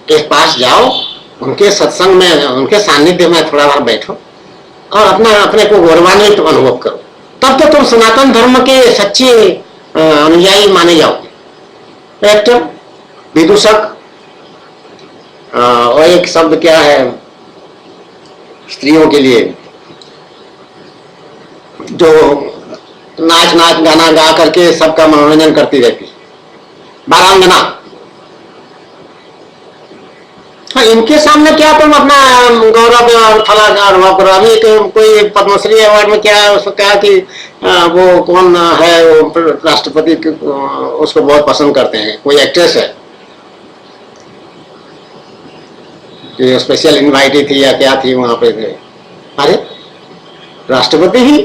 के पास जाओ, उनके सत्संग में, उनके सानिध्य में थोड़ा बार बैठो और अपने को गौरवान्वित अनुभव करो, तब तो तुम सनातन धर्म के सच्चे अनुयायी माने जाओगे। एक्टर, विदूषक, और एक शब्द क्या है स्त्रियों के लिए, जो नाच गाना गा करके सबका मनोरंजन करती रहती, बारांगना। हाँ, इनके सामने क्या तुम अपना गौरव और फला का अनुभव करो। अभी कोई पद्मश्री अवार्ड में क्या उसको कहा कि वो कौन है, वो राष्ट्रपति उसको बहुत पसंद करते हैं, कोई एक्ट्रेस है कि स्पेशल इनवाइटेड थी या क्या थी वहां पे थे। अरे राष्ट्रपति ही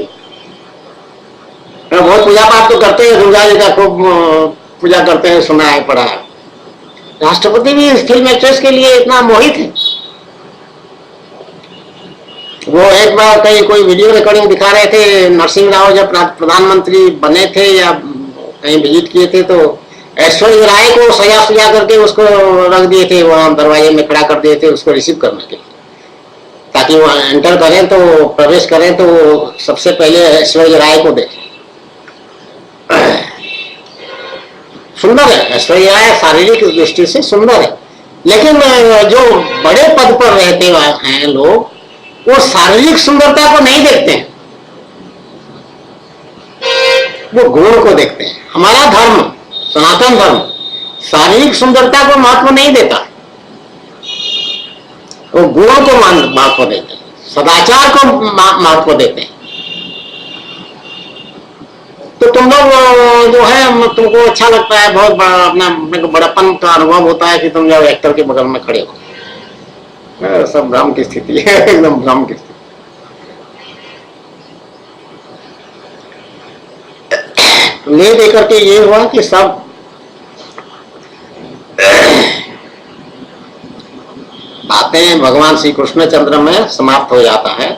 बहुत पूजा पाठ तो करते हैं, दुर्गा जी का खूब पूजा करते हैं, सुना है पढ़ा है। राष्ट्रपति भी फिल्म एक्ट्रेस के लिए इतना मोहित है। वो एक बार कहीं कोई वीडियो रिकॉर्डिंग दिखा रहे थे, नरसिंह राव जब प्रधानमंत्री बने थे या कहीं विजिट किए थे, तो ऐश्वर्या राय को सजा करके उसको रख दिए थे, वहां दरवाजे में खड़ा कर दिए थे उसको रिसीव करने के लिए, ताकि वो एंटर करें तो प्रवेश करें तो सबसे पहले ऐश्वर्या राय को देखें। सुंदर है ऐश्वर्या राय, शारीरिक दृष्टि से सुंदर है, लेकिन जो बड़े पद पर रहते हैं लोग, वो शारीरिक सुंदरता को नहीं देखते हैं, वो गुण को देखते हैं। हमारा धर्म, सनातन धर्म, शारीरिक सुंदरता को महत्व नहीं देता, वो गुणों को महत्व देते हैं, सदाचार को महत्व देते हैं। तो तुम लोग जो है, तुमको अच्छा लगता है, बहुत बड़ा अपना बड़ापन का अनुभव होता है कि तुम जब एक्टर के बगल में खड़े हो। सब भ्रम की स्थिति है, एकदम भ्रम की स्थिति। ले देकर के ये हुआ कि सब बातें भगवान श्री कृष्णचंद्र में समाप्त हो जाता है।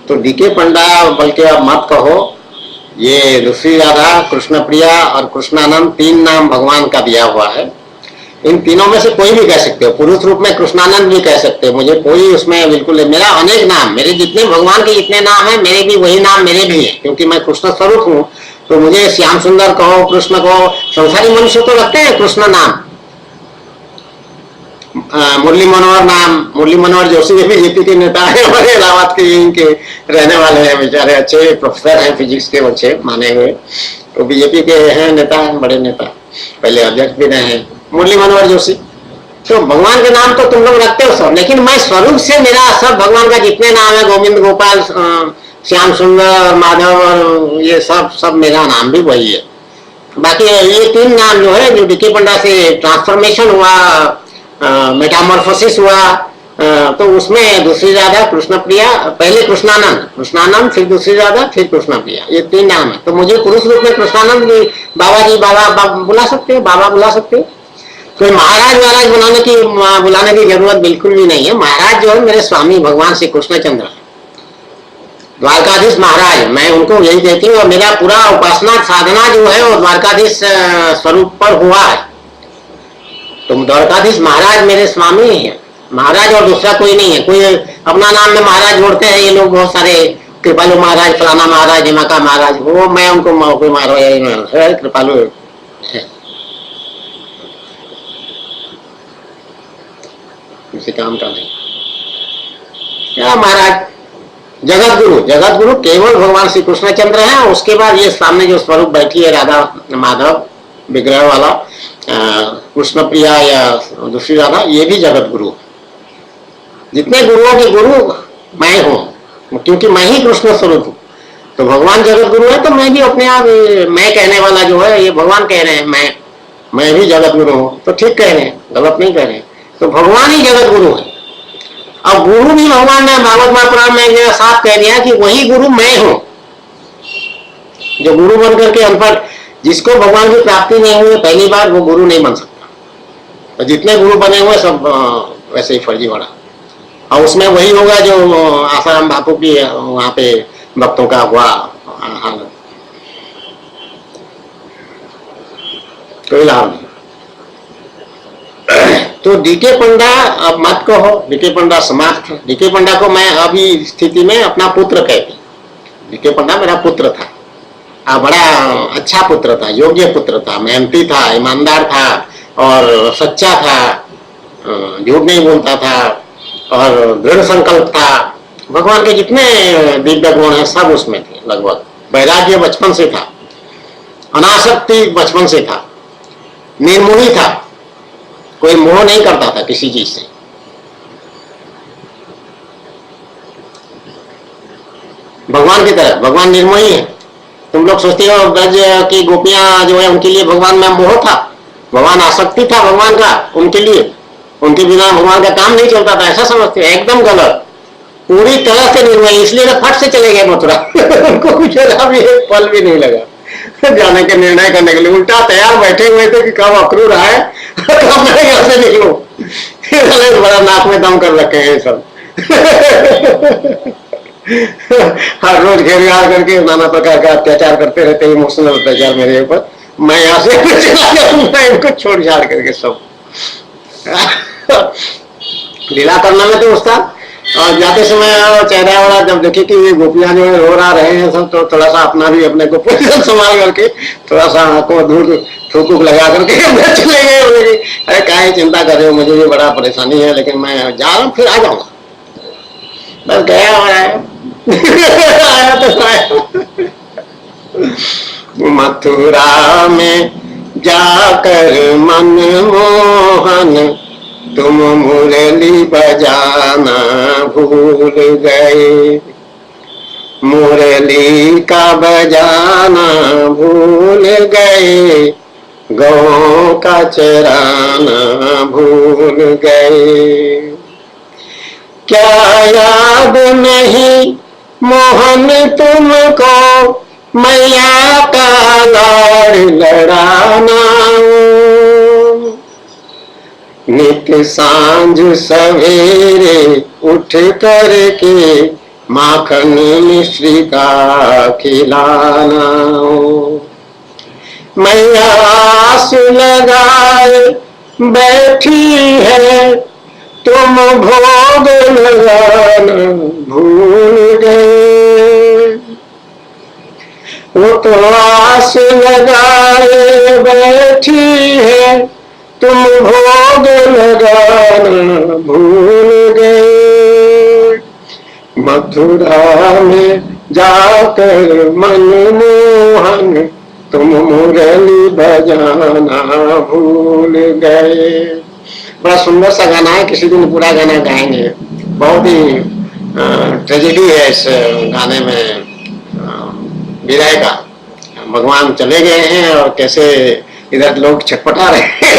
तो डीके पंडा बल्कि अब मत कहो, ये दूसरी राधा, कृष्ण प्रिया और कृष्णानंद 3 नाम भगवान का दिया हुआ है। इन तीनों में से कोई भी कह सकते हो, पुरुष रूप में कृष्णानंद भी कह सकते हो, मुझे कोई उसमें बिल्कुल, मेरा अनेक नाम, मेरे जितने भगवान के जितने नाम है मेरे भी वही नाम मेरे भी है, क्योंकि मैं कृष्ण स्वरूप हूँ। तो मुझे श्याम सुंदर कहो, कृष्ण कहो, संसारी मनुष्य तो लगते हैं कृष्ण नाम। मुरली मनोहर नाम, मुरली मनोहर जोशी भी बीजेपी के नेता है, हमारे इलाहाबाद के यहीं के रहने वाले हैं, बेचारे अच्छे प्रोफेसर हैं फिजिक्स के, अच्छे माने हुए, तो बीजेपी के हैं नेता, हैं बड़े नेता, पहले अध्यक्ष भी रहे हैं मुरली मनोहर जोशी। तो भगवान के नाम तो तुम लोग रखते हो सब, लेकिन मैं स्वरूप से मेरा सब भगवान का जितने नाम है, गोविंद, गोपाल, श्याम सुंदर, माधव, और ये सब मेरा नाम भी वही है। बाकी ये 3 नाम जो है, जो डीके पंडा से ट्रांसफॉर्मेशन हुआ, मेटामॉर्फोसिस हुआ, तो उसमें दूसरी राधा, कृष्ण प्रिया, पहले कृष्णानंद, फिर दूसरी राधा, फिर कृष्ण प्रिया, ये 3 नाम है। तो मुझे पुरुष रूप में कृष्णानंद भी बाबा जी, बाबा बुला सकते हो, बाबा बुला सकते हो। कोई महाराज बुलाने की जरूरत बिल्कुल भी नहीं है। महाराज जो है मेरे स्वामी भगवान श्री कृष्णचंद्र, द्वारकाधीश महाराज, मैं उनको यही कहती हूँ। और मेरा पूरा उपासना साधना जो है वो द्वारकाधीश स्वरूप पर हुआ है। तो द्वारकाधीश महाराज मेरे स्वामी है, महाराज और दूसरा कोई नहीं है। कोई अपना नाम में महाराज जोड़ते हैं ये लोग, बहुत सारे, कृपालु महाराज, फलाना महाराज, हिमाका महाराज, वो मैं उनको कोई महाराज कृपालु है, किसी काम का नहीं। क्या महाराज, जगत गुरु केवल भगवान श्री कृष्णचंद्र हैं। उसके बाद ये सामने जो स्वरूप बैठी है राधा माधव विग्रह वाला, कृष्ण प्रिया या दूसरी राधा, ये भी जगत गुरु। जितने गुरुओं के गुरु मैं हूँ, क्योंकि मैं ही कृष्ण स्वरूप हूँ। तो भगवान जगत गुरु है, तो मैं भी अपने आप, मैं कहने वाला जो है ये भगवान कह रहे हैं, मैं भी जगत गुरु हूँ, तो ठीक कह रहे हैं, गलत नहीं कह रहे हैं। तो भगवान ही जगत गुरु है। अब गुरु भी भगवान ने भागवत महापुराण में यह साफ कह दिया कि वही गुरु मैं हूं। जो गुरु बनकर के अनपढ़, जिसको भगवान की प्राप्ति नहीं हुई पहली बार, वो गुरु नहीं बन सकता। तो जितने गुरु बने हुए सब वैसे ही फर्जीवाड़ा। और उसमें वही होगा जो आसाराम बापू की वहां पे भक्तों का हुआ हाल, कोई लाभ नहीं। तो डीके पंडा अब मत कहो, डीके पंडा समाप्त। डीके पंडा को मैं अभी स्थिति में अपना पुत्र कहती। डीके पंडा मेरा पुत्र था, बड़ा अच्छा पुत्र था, योग्य पुत्र था, मेहनती था, ईमानदार था और सच्चा था, झूठ नहीं बोलता था और दृढ़ संकल्प था। भगवान के जितने दिव्य गुण हैं सब उसमें थे लगभग। वैराग्य बचपन से था, अनासक्ति बचपन से था, निर्मोही था, कोई मोह नहीं करता था किसी चीज से। भगवान की तरह, भगवान निर्मोही है। तुम लोग सोचते हो ब्रज की गोपियां जो है उनके लिए भगवान में मोह था, भगवान आसक्ति था भगवान का उनके लिए, उनके बिना भगवान का काम नहीं चलता था, ऐसा समझते हैं, एकदम गलत। पूरी तरह से निर्मोही, इसलिए तो फट से चले गए मथुरा। उनको कुछ भी एक पल भी नहीं लगा जाने के निर्णय करने के लिए, उल्टा तैयार बैठे हुए थे कि कब अक्रूर आए, कब मैं यहाँ से निकलूं। बड़ा नाक में दम कर रखे हैं सब। हर रोज घेर करके नाना प्रकार का अत्याचार करते रहते हैं, इमोशनल अत्याचार मेरे ऊपर। मैं यहाँ से चला जाऊंगा इनको छोड़ छाड़ करके सब। लीला करने में तो उस्ताद। और जाते समय चेहरा वाला जब देखे कि ये गोपियां जो है रो रहे हैं सब, तो थोड़ा सा अपना भी अपने को पोजीशन संभाल करके थोड़ा सा आंखों धूल थूक लगा करके चले गए। अरे क्या चिंता कर रहे हो, मुझे भी बड़ा परेशानी है, लेकिन मैं जा रहा हूँ, फिर आ जाऊंगा। बस गया और आया। आया तो आया। मथुरा में जाकर मनमोहन तुम मुरली बजाना भूल गए, मुरली का बजाना भूल गए, गौ का चराना भूल गए। क्या याद नहीं मोहन तुमको मैया का लाड़ लड़ाना, नित सांझ सवेरे उठ करके माखन मिश्री का खिलाना। मैया आस लगाए बैठी है, तुम भोग लगाना भूल गए। वो तो आस लगाए बैठी है, तुम भोग लगाना भूल गए। मथुरा में जाकर मनमोहन तुम मुरली बजाना भूल गए। बड़ा सुंदर सा गाना है, किसी दिन पूरा गाना गाएंगे। बहुत ही ट्रेजेडी है इस गाने में विदाई का। भगवान चले गए हैं और कैसे इधर लोग छटपटा रहे हैं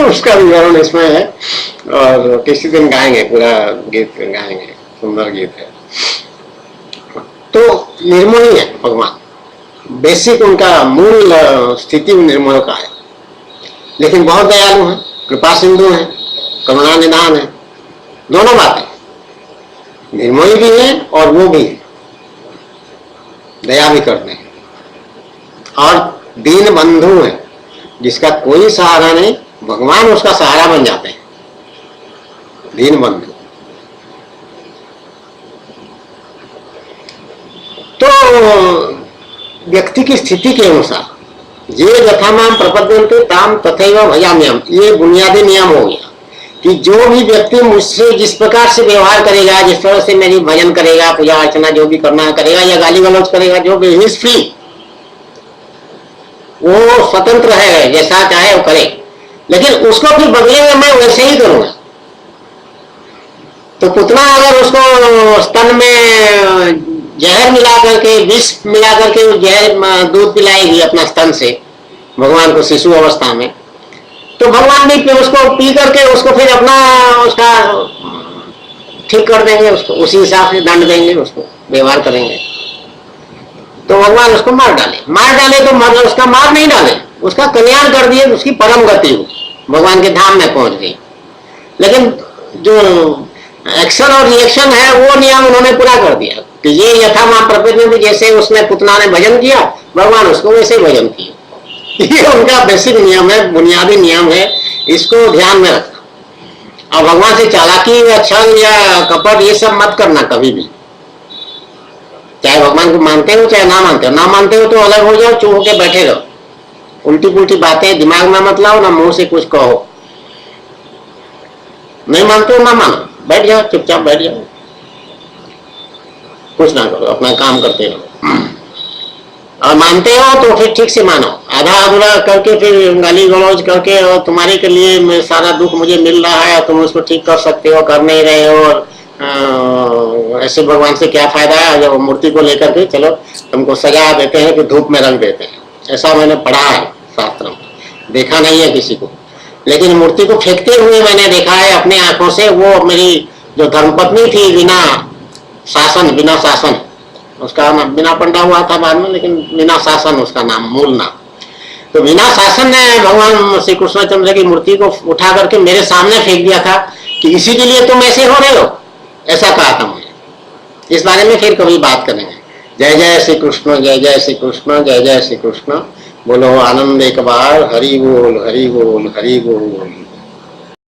उसका विवरण इसमें है, और किसी दिन गाएंगे, पूरा गीत गाएंगे, सुंदर गीत है। तो निर्मोही है भगवान, बेसिक उनका मूल स्थिति निर्मोह का है, लेकिन बहुत दयालु है, कृपा सिंधु है, करुणा निधान है। दोनों बातें, निर्मोही भी है और वो भी है, दया भी करते हैं, और दीन बंधु है, जिसका कोई सहारा नहीं, भगवान उसका सहारा बन जाते हैं। दीन बंधु। तो व्यक्ति की स्थिति के अनुसार ये यथामाम प्रपद्यन्ते ताम तथैव भजाम्यहम्, ये बुनियादी नियम हो गया कि जो भी व्यक्ति मुझसे जिस प्रकार से व्यवहार करेगा, जिस तरह से मेरी भजन करेगा, पूजा अर्चना जो भी करना करेगा, या गाली गलौज करेगा, जो भी ही इज फ्री, वो स्वतंत्र है, जैसा चाहे वो करे, लेकिन उसको फिर बदले में मैं वैसे ही करूंगा। तो पुतना अगर उसको स्तन में जहर मिला करके, विष मिला करके वो जहर दूध पिलाएगी अपना स्तन से भगवान को शिशु अवस्था में, तो भगवान भी फिर उसको पी करके उसको फिर अपना उसका ठीक कर देंगे, उसको उसी हिसाब से दंड देंगे, उसको व्यवहार करेंगे। तो भगवान उसको मार डाले तो मतलब उसका मार नहीं डाले, उसका कल्याण कर दिए, उसकी परम गति हो, भगवान के धाम में पहुंच गई। लेकिन जो एक्शन और रिएक्शन है वो नियम उन्होंने पूरा कर दिया कि ये यथा मां प्रपद्यन्ते में भी जैसे उसने पुतना ने भजन किया, भगवान उसको वैसे ही भजन किया। ये उनका बेसिक नियम है, बुनियादी नियम है, इसको ध्यान में रखना। और भगवान से चालाकी या छल या कपट ये सब मत करना कभी भी, चाहे भगवान को मानते हो चाहे ना मानते हो। ना मानते हो तो अलग हो जाओ, चुप होके बैठे रहो, उल्टी पुल्टी बातें दिमाग में मत लाओ, ना मुंह से कुछ कहो। नहीं मानते हो ना मानो, बैठ जाओ, चुपचाप बैठ जाओ, कुछ ना करो, अपना काम करते रहो। और मानते हो तो फिर ठीक से मानो, आधा अधूरा करके फिर गाली गलौज करके और तुम्हारे के लिए सारा दुख मुझे मिल रहा है, तुम उसको ठीक कर सकते हो, कर नहीं रहे हो, और ऐसे भगवान से क्या फायदा है। जब मूर्ति को लेकर के चलो तुमको सजा देते हैं कि धूप में रख देते हैं, ऐसा मैंने पढ़ा है शास्त्र में, देखा नहीं है किसी को, लेकिन मूर्ति को फेंकते हुए मैंने देखा है अपने आंखों से। वो मेरी जो धर्मपत्नी थी, बिना शासन, उसका नाम बिना पंडा हुआ था बाद में, लेकिन बिना शासन उसका नाम, मूल नाम। तो बिना शासन ने भगवान श्री कृष्णचंद्र की मूर्ति को उठा करके मेरे सामने फेंक दिया था कि इसी के लिए तुम ऐसे हो रहे हो, ऐसा कहा था मुझे। इस बारे में फिर कभी बात करेंगे। जय जय श्री कृष्ण, जय जय श्री कृष्ण, जय जय श्री कृष्ण। बोलो आनंद एक बार, हरि बोल हरि बोल हरि बोल।